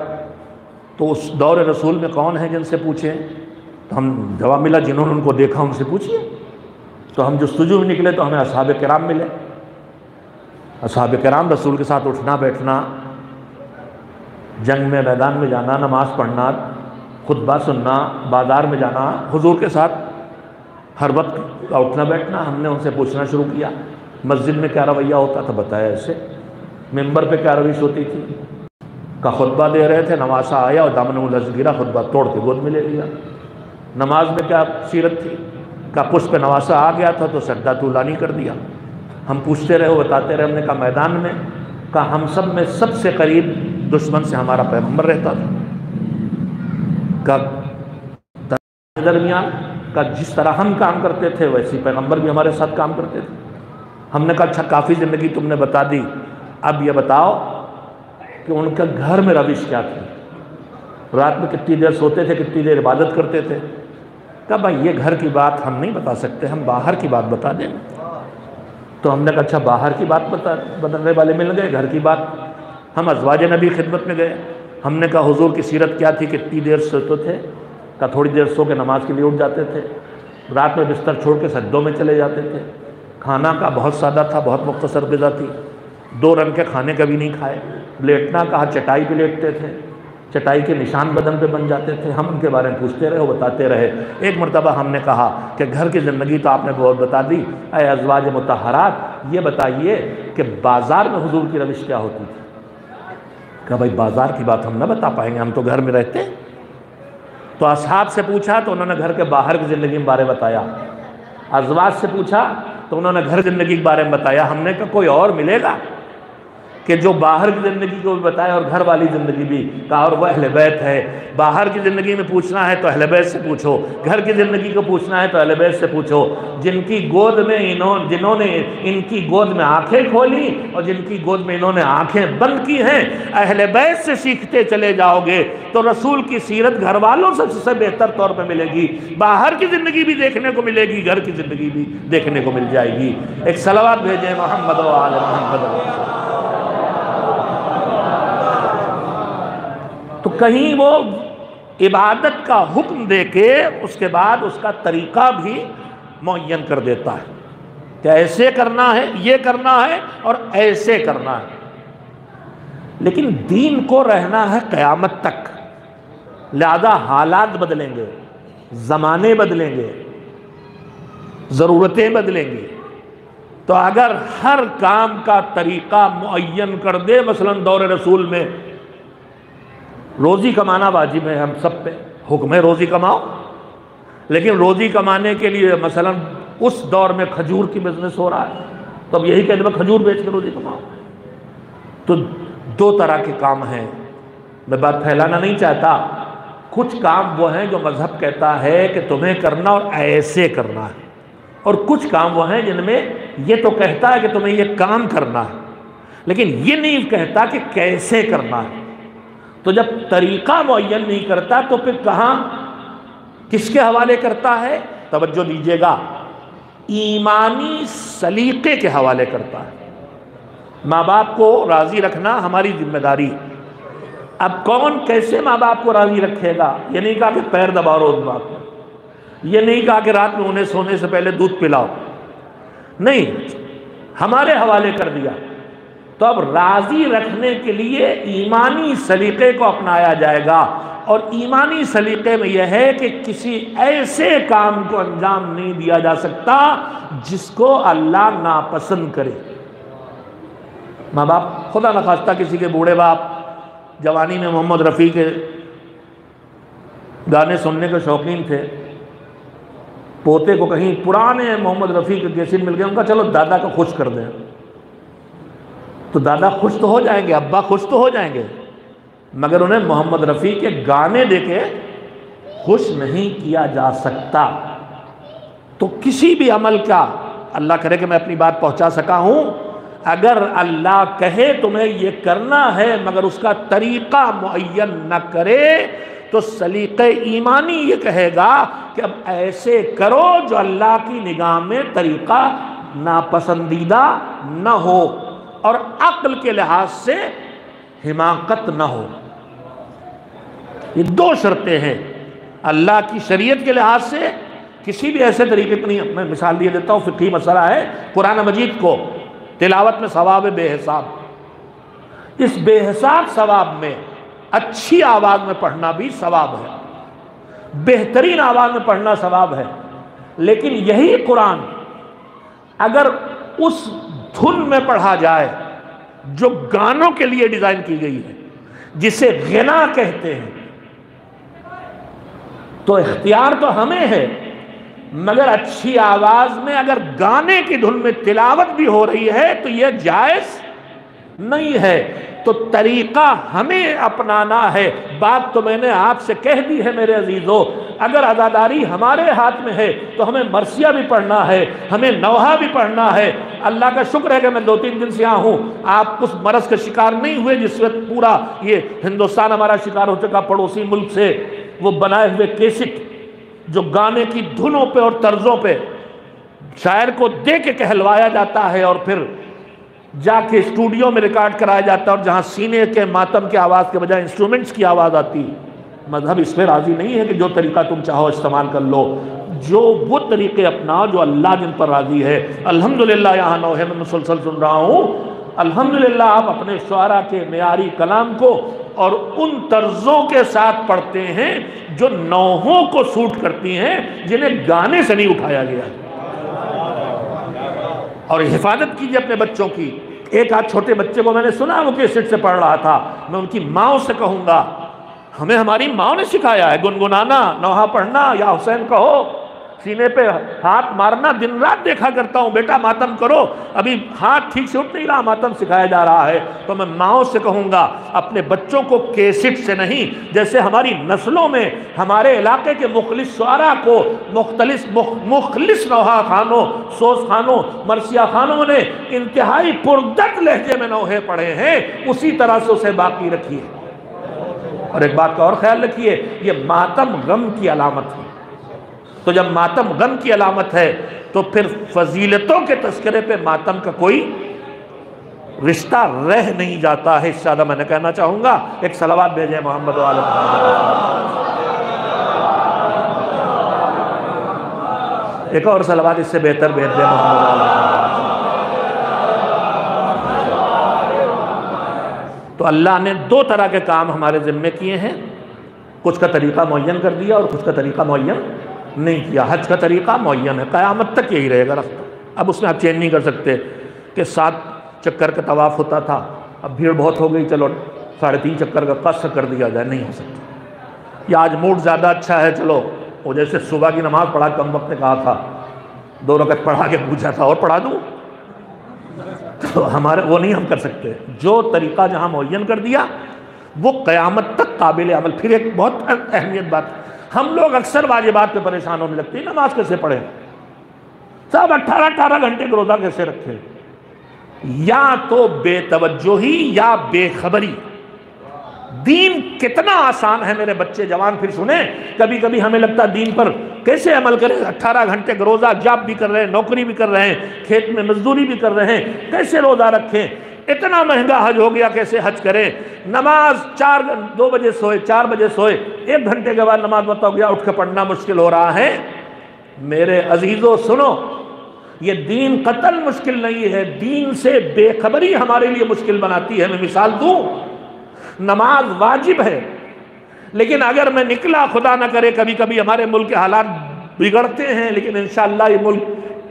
Speaker 1: تو اس دور رسول میں کون ہیں جن سے پوچھیں؟ تو ہم جواب ملا جنہوں نے ان کو دیکھا ان سے پوچھئے. تو ہم جستجو میں نکلے تو ہمیں اصحاب کرام ملے. اصحاب کرام رسول کے ساتھ اٹھنا بیٹھنا، جنگ میں میدان میں جانا، نماز پڑھنا، خطبہ سننا، بازار میں جانا، حضور کے ساتھ ہر وقت کا اٹھنا بیٹھنا. ہم نے ان سے پوچھنا شروع کیا مسجد میں کیا رویہ ہوتا تھا، بتایا ایسے. ممبر پہ کیا روش ہوتی تھی، کا خطبہ دے رہے تھے، نواسا آیا اور دامن ملز گرا، خطبہ توڑ کے گود میں لے لیا۔ نماز میں کیا سیرت تھی؟ کا پشت پہ نواسا آ گیا تھا تو سجدہ طولانی کر دیا۔ ہم پوچھتے رہے، وہ بتاتے رہے، ہم نے کہا میدان میں، کہا ہم سب میں سب سے قریب دشمن سے ہمارا پیغمبر رہتا تھا، کہا درمیان، کہا جس طرح ہم کام کرتے تھے ویسی پیغمبر بھی ہمارے ساتھ کام کرتے تھے۔ ہم نے کہا اچھا کافی زندگی تم نے بتا دی، اب یہ بتاؤ کہ ان کا گھر میں روش کیا تھی، رات میں کتنی دیر سوتے تھے، کتنی دیر عبادت کرتے تھے؟ کہا بھائی یہ گھر کی بات ہم نہیں بتا سکتے، ہم باہر کی بات بتا دیں۔ تو ہم نے کہا اچھا باہر کی بات بتانے والے مل گئے، گھر کی بات۔ ہم ازواج نبی خدمت میں گئے، ہم نے کہا حضور کی سیرت کیا تھی، کتنی دیر سوتے تھے؟ کہا تھوڑی دیر سو کے نماز کے لیے اٹھ جاتے تھے، رات میں بستر چھوڑ کے سجدوں میں چلے جاتے تھے، کھانا کا بہت سادہ تھا، بہت مختصر غذا تھی، 2 رنگ کے کھانے کبھی نہیں کھائے، لیٹنا کہا چٹائی پہ لیٹتے تھے، چٹائی کے نشان بدن پہ بن جاتے تھے۔ ہم ان کے بارے میں پوچھتے رہے، وہ بتاتے رہے۔ ایک مرتبہ ہم نے کہا کہ گھر کی زندگی تو آپ نے بہت بتا دی، اے ازواج مطہرات یہ بتائیے کہ بازار میں حضور کی روش کیا ہوتی تھی؟ کہا بھائی بازار کی بات ہم نہ بتا پائیں گے، ہم تو گھر میں رہتے۔ تو اصحاب سے پوچھا تو انہوں نے گھر کے باہر کی زندگی کے بارے میں بتایا، ازواج سے پوچھا تو انہوں نے گھر زندگی کے بارے میں بتایا۔ ہم نے کہا کوئی اور ملے گا کہ جو باہر کی زندگی کو بھی بتائے اور گھر والی زندگی بھی؟ کہا اور وہ اہل بیت ہے، باہر کی زندگی میں پوچھنا ہے تو اہل بیت سے پوچھو، گھر کی زندگی کو پوچھنا ہے تو اہل بیت سے پوچھو، جن کی گود میں جنہوں نے ان کی گود میں آنکھیں کھولی اور جن کی گود میں انہوں نے آنکھیں بند کی ہیں، اہل بیت سے سیکھتے چلے جاؤ گے تو رسول کی سیرت گھر والوں سے بہتر طور پہ ملے گی، باہر کی زندگی بھی دیکھنے کو ملے گی، گھر کی زندگی بھی دیکھنے کو مل جائے گی۔ ایک صلوات بھیجیں محمد و آل محمد۔ تو کہیں وہ عبادت کا حکم دے کے اس کے بعد اس کا طریقہ بھی معین کر دیتا ہے کہ ایسے کرنا ہے، یہ کرنا ہے اور ایسے کرنا ہے۔ لیکن دین کو رہنا ہے قیامت تک، لہذا حالات بدلیں گے، زمانے بدلیں گے، ضرورتیں بدلیں گی۔ تو اگر ہر کام کا طریقہ معین کر دے، مثلا دور رسول میں روزی کمانا واجب ہے ہم سب پہ، حکم ہے روزی کماؤ، لیکن روزی کمانے کے لیے مثلا اس دور میں کھجور کی بزنس ہو رہا ہے تو اب یہی کہتے ہیں کھجور بیچ کے روزی کماؤ۔ تو 2 طرح کے کام ہیں، میں بات پھیلانا نہیں چاہتا، کچھ کام وہ ہیں جو مذہب کہتا ہے کہ تمہیں کرنا اور ایسے کرنا ہے، اور کچھ کام وہ ہیں جن میں یہ تو کہتا ہے کہ تمہیں یہ کام کرنا ہے لیکن یہ نہیں کہتا کہ کیسے کرنا ہے۔ تو جب طریقہ معین نہیں کرتا تو پھر کہاں کس کے حوالے کرتا ہے؟ توجہ دیجیے گا، ایمانی سلیقے کے حوالے کرتا ہے۔ ماں باپ کو راضی رکھنا ہماری ذمہ داری۔ اب کون کیسے ماں باپ کو راضی رکھے گا؟ یہ نہیں کہا کہ پیر دباؤ روز باپ کو، یہ نہیں کہا کہ رات میں انہیں سونے سے پہلے دودھ پلاؤ، نہیں، ہمارے حوالے کر دیا۔ تو اب راضی رکھنے کے لیے ایمانی سلیقے کو اپنایا جائے گا، اور ایمانی سلیقے میں یہ ہے کہ کسی ایسے کام کو انجام نہیں دیا جا سکتا جس کو اللہ ناپسند کرے۔ ماں باپ، خدا نخواستہ کسی کے بوڑھے باپ جوانی میں محمد رفیع کے گانے سننے کے شوقین تھے، پوتے کو کہیں پرانے محمد رفیع کے کیسٹ مل گئے، ان کا چلو دادا کو خوش کر دیں، تو دادا خوش تو ہو جائیں گے، ابا خوش تو ہو جائیں گے، مگر انہیں محمد رفیع کے گانے دے کے خوش نہیں کیا جا سکتا۔ تو کسی بھی عمل کا، اللہ کرے کہ میں اپنی بات پہنچا سکا ہوں، اگر اللہ کہے تمہیں یہ کرنا ہے مگر اس کا طریقہ معین نہ کرے تو سلیقہ ایمانی یہ کہے گا کہ اب ایسے کرو جو اللہ کی نگاہ میں طریقہ ناپسندیدہ نہ ہو اور عقل کے لحاظ سے حماقت نہ ہو۔ یہ 2 شرطیں ہیں اللہ کی شریعت کے لحاظ سے، کسی بھی ایسے طریقے پر نہیں۔ میں مثال دیے دیتا ہوں، فقہی مسئلہ ہے، قرآن مجید کو تلاوت میں ثواب بے حساب، اس بے حساب ثواب میں اچھی آواز میں پڑھنا بھی ثواب ہے، بہترین آواز میں پڑھنا ثواب ہے، لیکن یہی قرآن اگر اس دھن میں پڑھا جائے جو گانوں کے لیے ڈیزائن کی گئی ہے، جسے غنا کہتے ہیں. تو اختیار تو ہمیں ہے، مگر اچھی آواز میں اگر گانے کی دھن میں تلاوت بھی ہو رہی ہے تو یہ جائز نہیں ہے. تو طریقہ ہمیں اپنانا ہے. بات تو میں نے آپ سے کہہ دی ہے میرے عزیزو. اگر عزاداری ہمارے ہاتھ میں ہے تو ہمیں مرثیہ بھی پڑھنا ہے، ہمیں نوحہ بھی پڑھنا ہے. اللہ کا شکر ہے کہ میں 2-3 دن سے یہاں ہوں. آپ اس مرض کے شکار نہیں ہوئے جس وقت پورا یہ ہندوستان ہمارا شکار ہو چکا پڑوسی ملک سے. وہ بنائے ہوئے کیسٹ جو گانے کی دھنوں پہ اور طرزوں پہ شاعر کو دے کے کہلوایا جاتا ہے اور پھر جا کے اسٹوڈیو میں ریکارڈ کرایا جاتا ہے، اور جہاں سینے کے ماتم کی آواز کے بجائے انسٹرومنٹس کی آواز آتی. مذہب اس پہ راضی نہیں ہے کہ جو طریقہ تم چاہو استعمال کر لو. جو وہ طریقے اپناؤ جو اللہ جن پر راضی ہے. الحمدللہ یہاں نوحے میں مسلسل سن رہا ہوں، الحمدللہ آپ اپنے شعراء کے معیاری کلام کو اور ان طرزوں کے ساتھ پڑھتے ہیں جو نوحوں کو سوٹ کرتی ہیں، جنہیں گانے سے نہیں اٹھایا گیا. اور حفاظت کیجئے اپنے بچوں کی. ایک آدھ چھوٹے بچے کو میں نے سنا وہ کیسٹ سے پڑھ رہا تھا. میں ان کی ماں سے کہوں گا، ہمیں ہماری ماں نے سکھایا ہے گنگنانا، نوحہ پڑھنا، یا حسین کہو، سینے پہ ہاتھ مارنا. دن رات دیکھا کرتا ہوں بیٹا ماتم کرو، ابھی ہاتھ ٹھیک سے اٹھ نہیں رہا، ماتم سکھایا جا رہا ہے. تو میں ماؤں سے کہوں گا اپنے بچوں کو کیسٹ سے نہیں، جیسے ہماری نسلوں میں ہمارے علاقے کے مخلص شعراء کو مخلص نوحہ خانوں، سوز خانوں، مرثیہ خانوں نے انتہائی پردرد لہجے میں نوحے پڑھے ہیں، اسی طرح سے اسے باقی رکھیے. اور ایک بات کا اور خیال رکھیے، یہ ماتم غم کی علامت ہے. تو جب ماتم غم کی علامت ہے تو پھر فضیلتوں کے تذکرے پہ ماتم کا کوئی رشتہ رہ نہیں جاتا ہے. اس سے زیادہ میں نے کہنا چاہوں گا. ایک صلوات بھیجیں محمد و آل محمد. ایک اور صلوات اس سے بہتر بھیج دیں محمد و آل محمد. تو اللہ نے 2 طرح کے کام ہمارے ذمے کیے ہیں. کچھ کا طریقہ معین کر دیا اور کچھ کا طریقہ معین نہیں کیا. حج کا طریقہ معین ہے، قیامت تک یہی رہے گا رفتہ. اب اس میں آپ چینج نہیں کر سکتے کہ 7 چکر کا طواف ہوتا تھا، اب بھیڑ بہت ہو گئی چلو 3.5 چکر کا قصر کر دیا جائے. نہیں ہو سکتا. یا آج موڈ زیادہ اچھا ہے، چلو وہ جیسے صبح کی نماز پڑھا کم وقت نے کہا تھا، 2 رکعت پڑھا کے پوچھا تھا اور پڑھا دوں. تو ہمارے وہ نہیں ہم کر سکتے. جو طریقہ جہاں معین کر دیا وہ قیامت تک قابل عمل. پھر ایک بہت اہمیت بات، ہم لوگ اکثر واجبات پہ پریشان ہونے لگتے ہیں. نماز کیسے پڑھیں، سب 18 گھنٹے کا روزہ کیسے رکھیں. یا تو بے توجہی یا بے خبری. دین کتنا آسان ہے میرے بچے جوان پھر سنیں. کبھی کبھی ہمیں لگتا ہے دین پر کیسے عمل کریں. 18 گھنٹے کا روزہ، جاب بھی کر رہے ہیں، نوکری بھی کر رہے ہیں، کھیت میں مزدوری بھی کر رہے ہیں، کیسے روزہ رکھیں. اتنا مہنگا حج ہو گیا کیسے حج کریں. نماز 2 بجے سوئے، 4 بجے سوئے، 1 گھنٹے کے بعد نماز بتا گیا، اٹھ کے پڑھنا مشکل ہو رہا ہے. میرے عزیزو سنو، یہ دین قتل مشکل نہیں ہے، دین سے بے خبری ہمارے لیے مشکل بناتی ہے. میں مثال دوں، نماز واجب ہے، لیکن اگر میں نکلا، خدا نہ کرے کبھی کبھی ہمارے ملک کے حالات بگڑتے ہیں، لیکن انشاءاللہ یہ ملک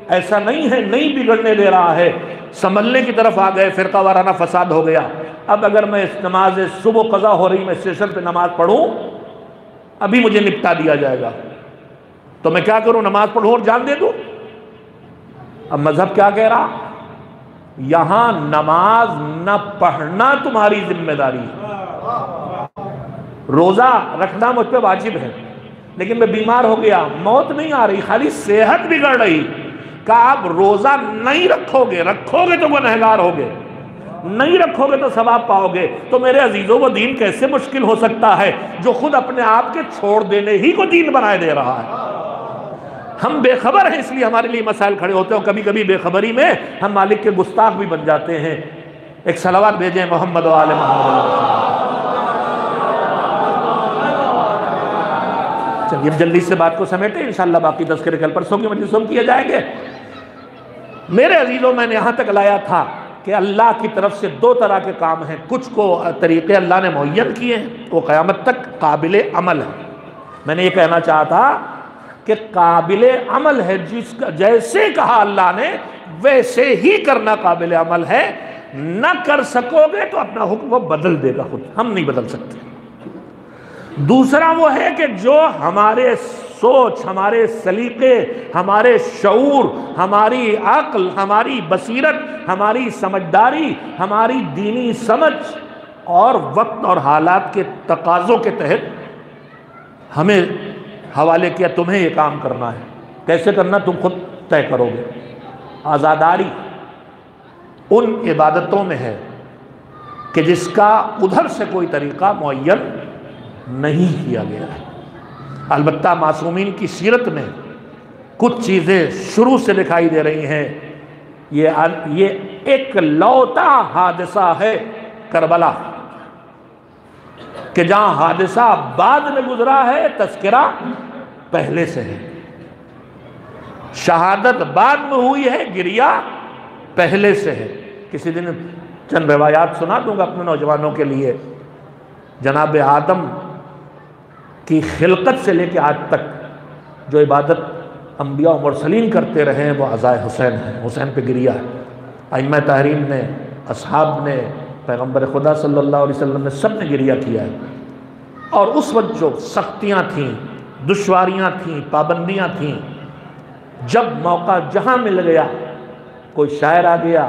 Speaker 1: ایسا نہیں ہے، نہیں بگڑنے دے رہا ہے، سنبھلنے کی طرف آ گئے، فرقہ وارانہ فساد ہو گیا. اب اگر میں اس نماز صبح قضا ہو رہی میں اسٹیشن پہ نماز پڑھوں، ابھی مجھے نپٹا دیا جائے گا، تو میں کیا کروں؟ نماز پڑھوں اور جان دے دوں؟ اب مذہب کیا کہہ رہا؟ یہاں نماز نہ پڑھنا تمہاری ذمہ داری ہے. روزہ رکھنا مجھ پہ واجب ہے، لیکن میں بیمار ہو گیا، موت نہیں آ رہی، خالی صحت بگڑ رہی. کہ آپ روزہ نہیں رکھو گے تو گنہگار ہوگے، نہیں رکھو گے تو ثواب پاؤ گے. تو میرے عزیزوں وہ دین کیسے مشکل ہو سکتا ہے جو خود اپنے آپ کے چھوڑ دینے ہی کو دین بنائے دے رہا ہے. ہم بے خبر ہیں، اس لیے ہمارے لیے مسائل کھڑے ہوتے ہیں، اور کبھی کبھی بے خبری میں ہم مالک کے گستاخ بھی بن جاتے ہیں. ایک صلوات بھیجیں محمد و آل محمد. چلیے اب جلدی سے بات کو سمیٹیں، انشاءاللہ باقی تذکرے کل پرسوں کی مجلسوں میں کیے جائیں گے. میرے عزیزوں، میں نے یہاں تک لایا تھا کہ اللہ کی طرف سے 2 طرح کے کام ہیں. کچھ کو طریقے اللہ نے معین کیے ہیں، وہ قیامت تک قابل عمل ہے. میں نے یہ کہنا چاہا تھا کہ قابل عمل ہے، جس کا جیسے کہا اللہ نے ویسے ہی کرنا قابل عمل ہے. نہ کر سکو گے تو اپنا حکم وہ بدل دے گا خود، ہم نہیں بدل سکتے۔ دوسرا وہ ہے کہ جو ہمارے سوچ، ہمارے سلیقے، ہمارے شعور، ہماری عقل، ہماری بصیرت، ہماری سمجھداری، ہماری دینی سمجھ اور وقت اور حالات کے تقاضوں کے تحت ہمیں حوالے کیا تمہیں یہ کام کرنا ہے، کیسے کرنا تم خود طے کرو گے۔ آزاداری ان عبادتوں میں ہے کہ جس کا ادھر سے کوئی طریقہ معین نہیں کیا گیا ہے۔ البتہ معصومین کی سیرت میں کچھ چیزیں شروع سے دکھائی دے رہی ہیں۔ یہ ایک لوتا حادثہ ہے کربلا کہ جہاں حادثہ بعد میں گزرا ہے، تذکرہ پہلے سے ہے۔ شہادت بعد میں ہوئی ہے، گریہ پہلے سے ہے۔ کسی دن چند روایات سنا دوں گا اپنے نوجوانوں کے لیے۔ جناب آدم کی خلقت سے لے کے آج تک جو عبادت انبیاء و مرسلین کرتے رہے ہیں وہ عزائے حسین ہے، حسین پہ گریہ ہے۔ ائمہ تحریم نے، اصحاب نے، پیغمبر خدا صلی اللہ علیہ وسلم نے، سب نے گریہ کیا ہے۔ اور اس وقت جو سختیاں تھیں، دشواریاں تھیں، پابندیاں تھیں، جب موقع جہاں مل گیا، کوئی شاعر آ گیا،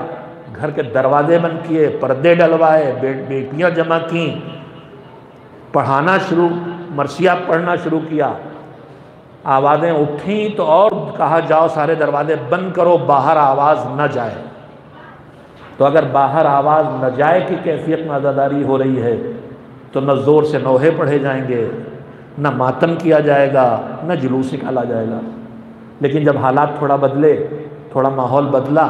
Speaker 1: گھر کے دروازے بند کیے، پردے ڈلوائے، بیٹیاں جمع کیں، پڑھانا شروع، مرثیہ پڑھنا شروع کیا، آوازیں اٹھیں تو اور کہا جاؤ سارے دروازے بند کرو، باہر آواز نہ جائے۔ تو اگر باہر آواز نہ جائے کی کیفیت میں عزاداری ہو رہی ہے تو نہ زور سے نوحے پڑھے جائیں گے، نہ ماتم کیا جائے گا، نہ جلوس نکالا جائے گا۔ لیکن جب حالات تھوڑا بدلے، تھوڑا ماحول بدلا،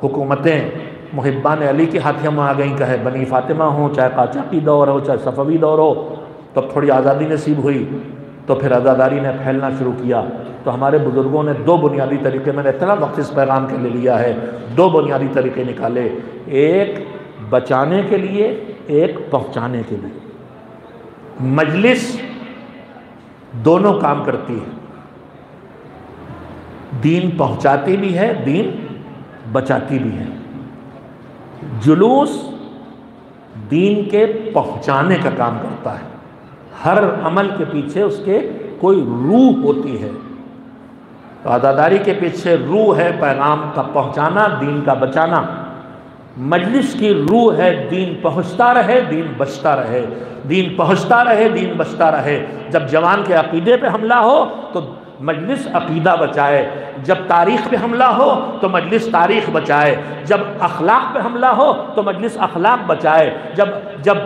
Speaker 1: حکومتیں محبان علی کے ہاتھیوں میں آ گئیں، کہے بنی فاطمہ ہوں، چاہے قاچاقی دور ہو، چاہے صفوی دور ہو، تب تھوڑی آزادی نصیب ہوئی تو پھر عزاداری نے پھیلنا شروع کیا۔ تو ہمارے بزرگوں نے دو بنیادی طریقے، میں نے اتنا وقت اس پیغام کے لیے لیا ہے، دو بنیادی طریقے نکالے، ایک بچانے کے لیے، ایک پہنچانے کے لیے۔ مجلس دونوں کام کرتی ہے، دین پہنچاتی بھی ہے، دین بچاتی بھی ہے۔ جلوس دین کے پہنچانے کا کام کرتا ہے، ہر عمل کے پیچھے اس کے کوئی روح ہوتی ہے۔ تو عزاداری کے پیچھے روح ہے پیغام کا پہنچانا، دین کا بچانا۔ مجلس کی روح ہے دین پہنچتا رہے، دین بچتا رہے، دین پہنچتا رہے، دین بچتا رہے۔ جب جوان کے عقیدے پہ حملہ ہو تو مجلس عقیدہ بچائے، جب تاریخ پہ حملہ ہو تو مجلس تاریخ بچائے، جب اخلاق پہ حملہ ہو تو مجلس اخلاق بچائے، جب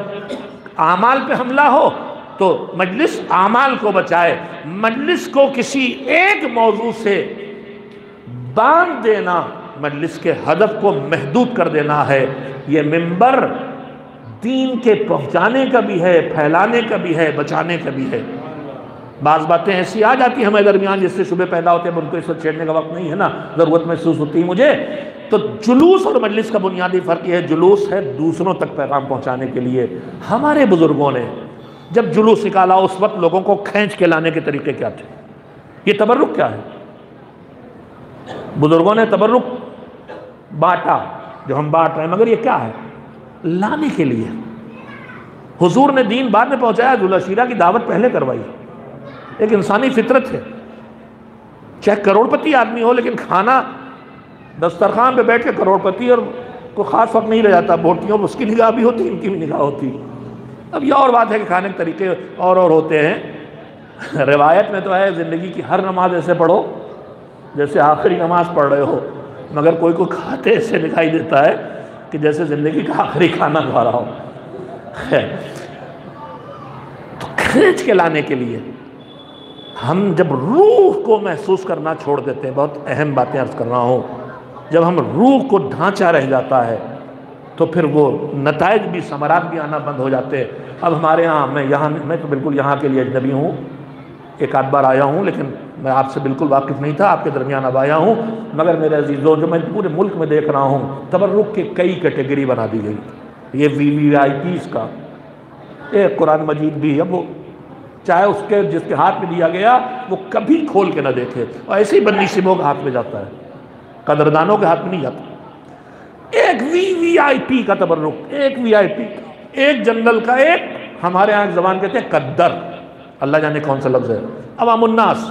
Speaker 1: اعمال پہ حملہ ہو تو مجلس اعمال کو بچائے۔ مجلس کو کسی ایک موضوع سے باندھ دینا، مجلس کے ہدف کو محدود کر دینا ہے۔ یہ منبر دین کے پہنچانے کا بھی ہے، پھیلانے کا بھی ہے، بچانے کا بھی ہے۔ بعض باتیں ایسی آ جاتی ہیں ہمارے درمیان جس سے شبہ پیدا ہوتے ہیں، ان کو اس وقت چھیڑنے کا وقت نہیں ہے نا، ضرورت محسوس ہوتی ہے مجھے۔ تو جلوس اور مجلس کا بنیادی فرق یہ ہے، جلوس ہے دوسروں تک پیغام پہنچانے کے لیے۔ ہمارے بزرگوں نے جب جلوس نکالا اس وقت لوگوں کو کھینچ کے لانے کے طریقے کیا تھے؟ یہ تبرک کیا ہے؟ بزرگوں نے تبرک بانٹا جو ہم بانٹ رہے ہیں، مگر یہ کیا ہے؟ لانے کے لیے۔ حضور نے دین بعد میں پہنچایا، ذوالعشیرہ کی دعوت پہلے کروائی۔ ایک انسانی فطرت ہے، چاہے کروڑ پتی آدمی ہو لیکن کھانا دسترخوان پہ بیٹھ کے کروڑ پتی اور کوئی خاص فرق نہیں رہ جاتا، بوٹیوں اس کی نگاہ بھی ہوتی، ان کی بھی نگاہ ہوتی۔ اب یہ اور بات ہے کہ کھانے کے طریقے اور ہوتے ہیں۔ روایت میں تو ہے زندگی کی ہر نماز ایسے پڑھو جیسے آخری نماز پڑھ رہے ہو، مگر کوئی کو کھاتے ایسے دکھائی دیتا ہے کہ جیسے زندگی کا آخری کھانا کھا رہا ہو۔ تو کھینچ کے لانے کے لیے ہم جب روح کو محسوس کرنا چھوڑ دیتے ہیں، بہت اہم باتیں عرض کر رہا ہوں، جب ہم روح کو ڈھانچہ رہ جاتا ہے تو پھر وہ نتائج بھی، ثمرات بھی آنا بند ہو جاتے ہیں۔ اب ہمارے ہاں، میں تو بالکل یہاں کے لیے اجنبی ہوں، ایک آدھ بار آیا ہوں لیکن میں آپ سے بالکل واقف نہیں تھا، آپ کے درمیان اب آیا ہوں، مگر میرے عزیزوں جو میں پورے ملک میں دیکھ رہا ہوں، تبرک کے کئی کیٹیگری بنا دی گئی۔ یہ VIP کا ایک قرآن مجید بھی، اب وہ چاہے اس کے جس کے ہاتھ میں دیا گیا وہ کبھی کھول کے نہ دیکھے، اور ایسے ہی بندی شبوں کے ہاتھ میں جاتا ہے، قدردانوں کے ہاتھ میں نہیں جاتا۔ ایک وی آئی پی کا تبرک، ایک وی آئی پی کا، ایک جنرل کا، ایک ہمارے یہاں زبان کہتے ہیں قدر، اللہ جانے کون سا لفظ ہے، عوام الناس۔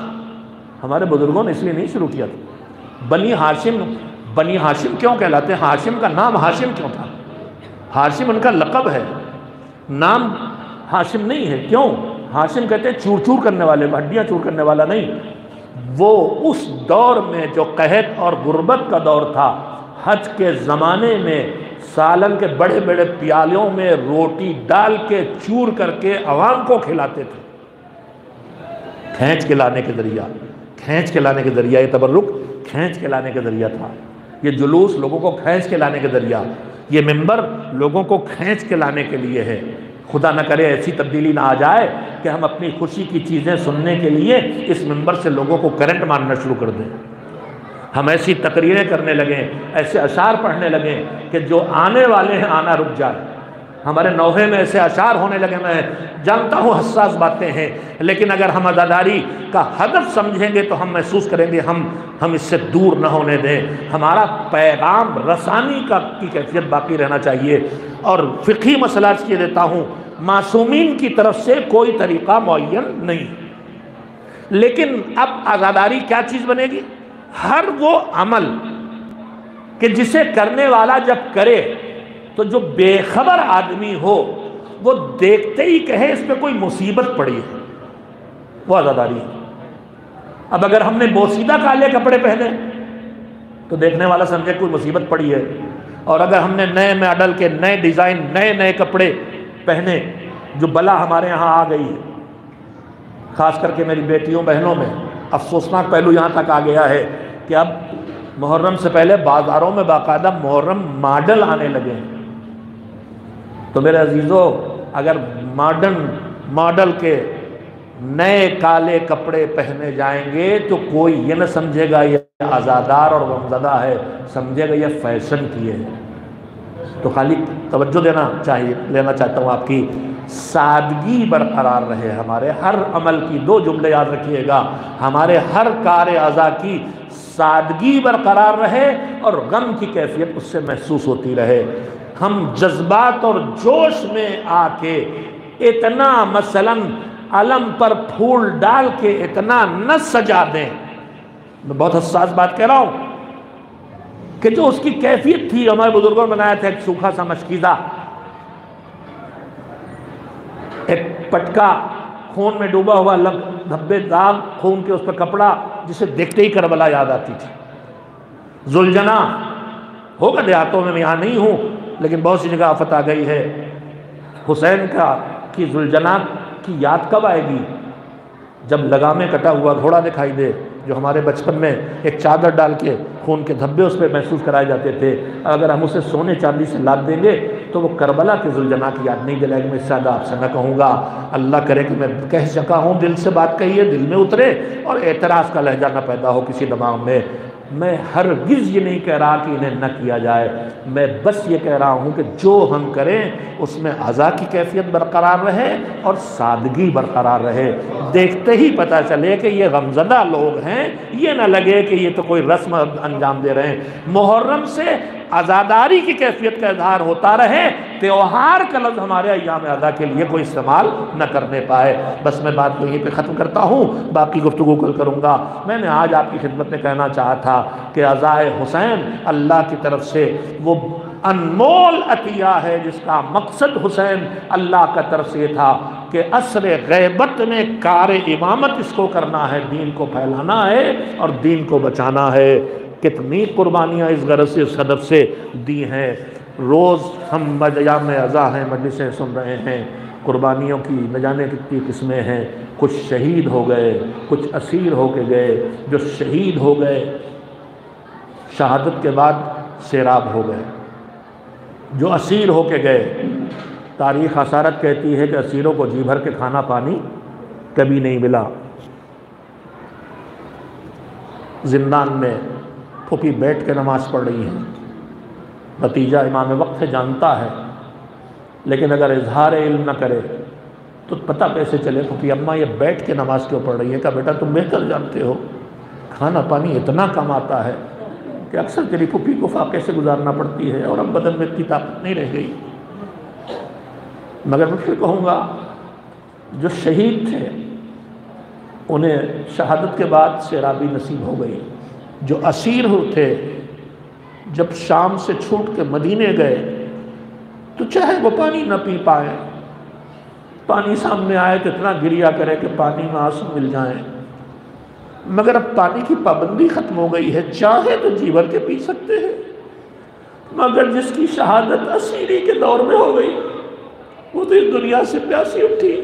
Speaker 1: ہمارے بزرگوں نے اس لیے نہیں شروع کیا تھا۔ بنی ہاشم کیوں کہلاتے ہیں؟ ہاشم کا نام ہاشم کیوں تھا؟ ہاشم ان کا لقب ہے، نام ہاشم نہیں ہے۔ کیوں؟ ہاشم کہتے ہیں چور چور کرنے والے، ہڈیاں چور کرنے والا نہیں۔ وہ اس دور میں جو قحط اور غربت کا دور تھا، حج کے زمانے میں سالن کے بڑے بڑے پیالوں میں روٹی ڈال کے چور کر کے عوام کو کھلاتے تھے، کھینچ کے لانے کے ذریعہ، کھینچ کے لانے کے ذریعہ، یہ تبرک کھینچ کے لانے کے ذریعہ تھا، یہ جلوس لوگوں کو کھینچ کے لانے کے ذریعہ، یہ منبر لوگوں کو کھینچ کے لانے کے لیے ہے۔ خدا نہ کرے ایسی تبدیلی نہ آ جائے کہ ہم اپنی خوشی کی چیزیں سننے کے لیے اس منبر سے لوگوں کو کرنٹ مارنا شروع کر دیں، ہم ایسی تقریریں کرنے لگیں، ایسے اشعار پڑھنے لگیں کہ جو آنے والے ہیں آنا رک جائے۔ ہمارے نوحے میں ایسے اشعار ہونے لگے، میں جانتا ہوں حساس باتیں ہیں، لیکن اگر ہم عزاداری کا ہدف سمجھیں گے تو ہم محسوس کریں گے ہم اس سے دور نہ ہونے دیں۔ ہمارا پیغام رسانی کی کیفیت باقی رہنا چاہیے۔ اور فقہی مسئلہ اس لیے دیتا ہوں، معصومین کی طرف سے کوئی طریقہ معین نہیں، لیکن اب عزاداری کیا چیز بنے گی؟ ہر وہ عمل کہ جسے کرنے والا جب کرے تو جو بے خبر آدمی ہو وہ دیکھتے ہی کہے اس پہ کوئی مصیبت پڑی ہے، وہ عزاداری ہے۔ اب اگر ہم نے بوسیدہ کالے کپڑے پہنے تو دیکھنے والا سمجھے کوئی مصیبت پڑی ہے، اور اگر ہم نے نئے ماڈل کے نئے ڈیزائن نئے کپڑے پہنے، جو بلا ہمارے ہاں آ گئی ہے، خاص کر کے میری بیٹیوں بہنوں میں افسوسناک پہلو یہاں تک آ گیا ہے کہ اب محرم سے پہلے بازاروں میں باقاعدہ محرم ماڈل آنے لگے ہیں۔ تو میرے عزیزو، اگر ماڈل کے نئے کالے کپڑے پہنے جائیں گے تو کوئی یہ نہ سمجھے گا یہ عزادار اور غمزدہ ہے، سمجھے گا یہ فیشن کی ہے۔ تو خالی توجہ لینا چاہتا ہوں آپ کی، سادگی برقرار رہے ہمارے ہر عمل کی۔ دو جملے یاد رکھیے گا، ہمارے ہر کار عزا کی سادگی برقرار رہے اور غم کی کیفیت اس سے محسوس ہوتی رہے۔ ہم جذبات اور جوش میں آ کے اتنا مثلاً علم پر پھول ڈال کے اتنا نہ سجا دیں، میں بہت حساس بات کہہ رہا ہوں، کہ جو اس کی کیفیت تھی، ہمارے بزرگوں نے بنایا تھا ایک سوکھا سا مشکیزہ، ایک پٹکا خون میں ڈوبا ہوا، دھبے داغ خون کے، اس پر کپڑا جسے دیکھتے ہی کربلا یاد آتی تھی۔ ذوالجناح ہوگا دیہاتوں میں، یہاں نہیں ہوں لیکن بہت سی جگہ آفت آ گئی ہے۔ حسین کی ذوالجناح کی یاد کب آئے گی؟ جب لگامیں کٹا ہوا گھوڑا دکھائی دے، جو ہمارے بچپن میں ایک چادر ڈال کے خون کے دھبے اس پہ محسوس کرائے جاتے تھے، اگر ہم اسے سونے چاندی سے لاد دیں گے تو وہ کربلا کے ذوالجناح کی یاد نہیں دلائے گی۔ میں اس سے زیادہ آپ سے نہ کہوں گا، اللہ کرے کہ میں کہہ سکا ہوں، دل سے بات کہی ہے، دل میں اترے اور اعتراض کا لہجہ نہ پیدا ہو کسی دماغ میں۔ میں ہرگز یہ نہیں کہہ رہا کہ انہیں نہ کیا جائے، میں بس یہ کہہ رہا ہوں کہ جو ہم کریں اس میں عزا کی کیفیت برقرار رہے اور سادگی برقرار رہے، دیکھتے ہی پتہ چلے کہ یہ غمزدہ لوگ ہیں، یہ نہ لگے کہ یہ تو کوئی رسم انجام دے رہے ہیں۔ محرم سے عزاداری کی کیفیت کا اظہار ہوتا رہے، تیوہار کا لفظ ہمارے ایام عزا کے لیے کوئی استعمال نہ کرنے پائے۔ بس میں بات کو یہیں پہ ختم کرتا ہوں، باقی گفتگو کل کروں گا۔ میں نے آج آپ کی خدمت میں کہنا چاہا تھا کہ عزائے حسین اللہ کی طرف سے وہ انمول عطیہ ہے جس کا مقصد حسین اللہ کا طرف سے یہ تھا کہ عصر غیبت میں کار امامت اس کو کرنا ہے، دین کو پھیلانا ہے اور دین کو بچانا ہے۔ کتنی قربانیاں اس غرض سے، اس ہدف سے دی ہیں۔ روز ہم ایام عزا ہیں، مجلسیں سن رہے ہیں، قربانیوں کی نہ جانے کتنی قسمیں ہیں۔ کچھ شہید ہو گئے، کچھ اسیر ہو کے گئے۔ جو شہید ہو گئے شہادت کے بعد سیراب ہو گئے، جو اسیر ہو کے گئے تاریخ اسارت کہتی ہے کہ اسیروں کو جی بھر کے کھانا پانی کبھی نہیں ملا۔ زندان میں پھوپھی بیٹھ کے نماز پڑھ رہی ہیں، بھتیجا امام وقت ہے جانتا ہے، لیکن اگر اظہار علم نہ کرے تو پتہ کیسے چلے پھوپھی اماں یہ بیٹھ کے نماز کیوں پڑھ رہی ہے؟ کہا بیٹا تم بہتر جانتے ہو، کھانا پانی اتنا کم آتا ہے کہ اکثر تیری پھوپھی کو فاقے سے گزارنا پڑتی ہے اور اب بدن میں اتنی طاقت نہیں رہ گئی، مگر میں پھر کہوں گا جو شہید تھے انہیں شہادت کے بعد سیرابی نصیب ہو گئی، جو اسیر ہوتے جب شام سے چھوٹ کے مدینے گئے تو چاہے وہ پانی نہ پی پائے، پانی سامنے آئے تو اتنا گریا کرے کہ پانی میں آنسو مل جائیں، مگر اب پانی کی پابندی ختم ہو گئی ہے، چاہے تو جی بھر کے پی سکتے ہیں، مگر جس کی شہادت اسیری کے دور میں ہو گئی وہ تو اس دنیا سے پیاسی اٹھی۔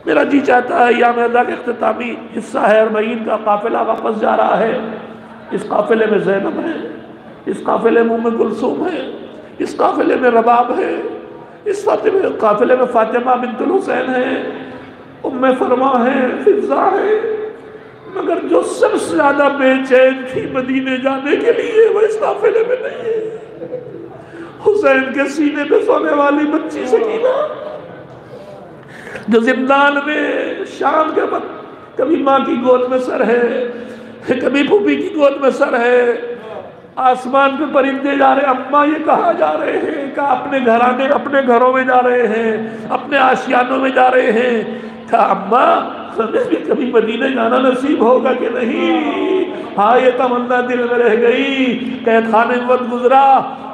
Speaker 1: میرا جی چاہتا ہے ایام عہدہ کا اختتامی حصہ ہے، اربعین کا قافلہ واپس جا رہا ہے، اس قافلے میں زینب ہے، اس قافلے میں ام کلثوم ہے، اس قافلے میں رباب ہے، اس قافلے میں فاطمہ بنت الحسین ہے، ام فرما ہے، فضہ ہے، مگر جو سب سے زیادہ بے چین تھی مدینے جانے کے لیے وہ اس قافلے میں نہیں ہے، حسین کے سینے پہ سونے والی بچی سکینہ جو زندان میں شام کے وقت کبھی ماں کی گود میں سر ہے، کبھی پھوپھی کی گود میں سر ہے، آسمان پہ پرندے جا رہے ہیں، اماں یہ کہاں جا رہے ہیں، کہا اپنے گھرانے اپنے گھروں میں جا رہے ہیں، اپنے آشیانوں میں جا رہے ہیں، کہا اماں ہمیں بھی کبھی مدینے جانا نصیب ہوگا کہ نہیں؟ ہاں یہ تمنا دل میں رہ گئی۔ قید خانے میں وقت گزرا،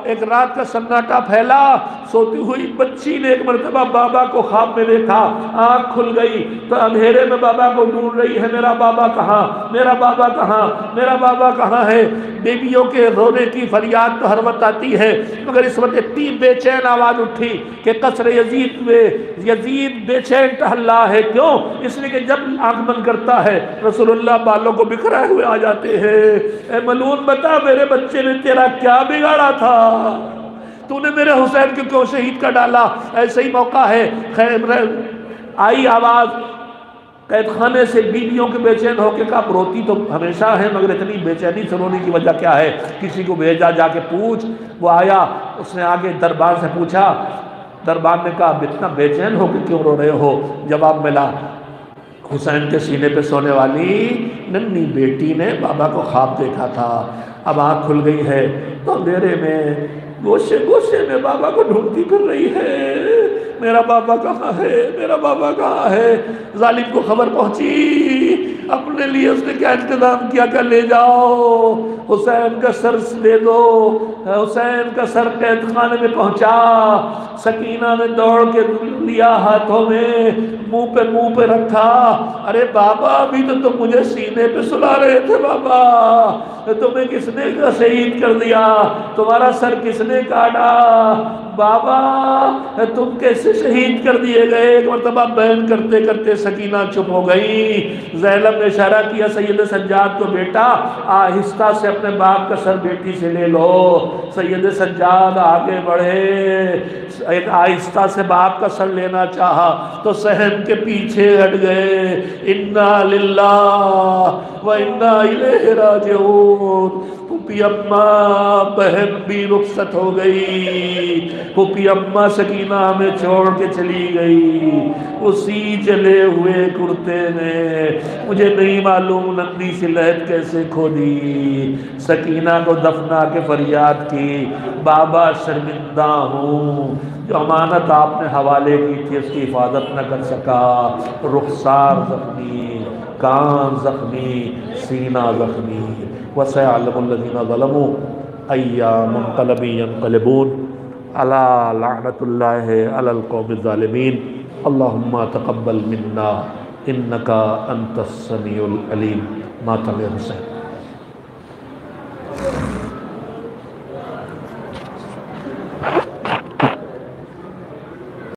Speaker 1: ایک رات کا سناٹا پھیلا، سوتی ہوئی بچی نے ایک مرتبہ بابا کو خواب میں دیکھا، آنکھ کھل گئی تو اندھیرے میں بابا کو ڈھونڈ رہی ہے، میرا بابا کہاں، میرا بابا کہاں، میرا بابا کہاں ہے؟ بیویوں کے رونے کی فریاد تو ہر وقت آتی ہے، مگر اس وقت اتنی بے چین آواز اٹھی کہ قصر یزید میں یزید بے چین ٹہلا ہے، کیوں؟ اس لیے کہ جب آنکھ بند کرتا ہے رسول اللہ بالوں کو بکھرائے ہوئے آ جاتے ہیں۔ اے ملعون بتا میرے بچے نے تیرا کیا بگاڑا تھا؟ تو نے میرے حسین کو کیوں شہید کر ڈالا؟ ایسے ہی موقع ہے، خیر آئی آواز قید خانے سے بیویوں کے بے چین ہو کے کہا روتی تو ہمیشہ ہے، مگر اتنی بے چینی سے رونے کی وجہ کیا ہے؟ کسی کو بھیجا جا کے پوچھ۔ وہ آیا، اس نے آگے دربار سے پوچھا، دربار نے کہا اتنا بے چین ہو کے کیوں رو رہے ہو؟ جواب ملا حسین کے سینے پہ سونے والی ننھی بیٹی نے بابا کو خواب دیکھا تھا، اب آنکھ کھل گئی ہے تو اندھیرے میں گوشے گوشے میں بابا کو ڈھونڈتی پھر رہی ہے، میرا بابا کہاں ہے، میرا بابا کہاں ہے؟ ظالم کو خبر پہنچی، اپنے لیے اس نے کیا انتظام کیا کہ لے جاؤ حسین کا سر دے دو۔ حسین کا سر قید خانے میں پہنچا، سکینہ نے دوڑ کے لیا ہاتھوں میں، منہ پہ رکھا، ارے بابا ابھی تو تم مجھے سینے پہ سلا رہے تھے، بابا تمہیں کس نے شہید کر دیا؟ تمہارا سر کس نے کاٹا؟ بابا تم کیسے شہید کر دیے گئے؟ ایک مرتبہ بیان کرتے کرتے سکینہ چپ ہو گئی۔ زینب نے اشارہ کیا سید سجاد کو، بیٹا آہستہ سے اپنے باپ کا سر بیٹی سے لے لو۔ سید سجاد آگے بڑھے، ایک آہستہ سے باپ کا سر لینا چاہا تو صحن کے پیچھے ہٹ گئے۔ انا للہ و انا الیہ راجعون۔ پھوپھی اماں بہن بھی رخصت ہو گئی، پھوپھی اماں سکینہ ہمیں چھوڑ کے چلی گئی اسی جلے ہوئے کرتے میں۔ مجھے نہیں معلوم ننھی سی لہد کیسے کھو دی۔ سکینہ کو دفنا کے فریاد کی، بابا شرمندہ ہوں، جو امانت آپ نے حوالے کی تھی اس کی حفاظت نہ کر سکا۔ رخسار زخمی، کان زخمی، سینہ زخمی۔ وَسَيَعْلَمُ الَّذِينَ ظَلَمُوا أَيَّ مُنقَلَبٍ يَنقَلِبُونَ أَلَا لَعْنَةُ اللَّهِ عَلَى الْقَوْمِ الظَّالِمِينَ اللهم تقبل منا إنك أنت السميع العليم۔ مات حسین۔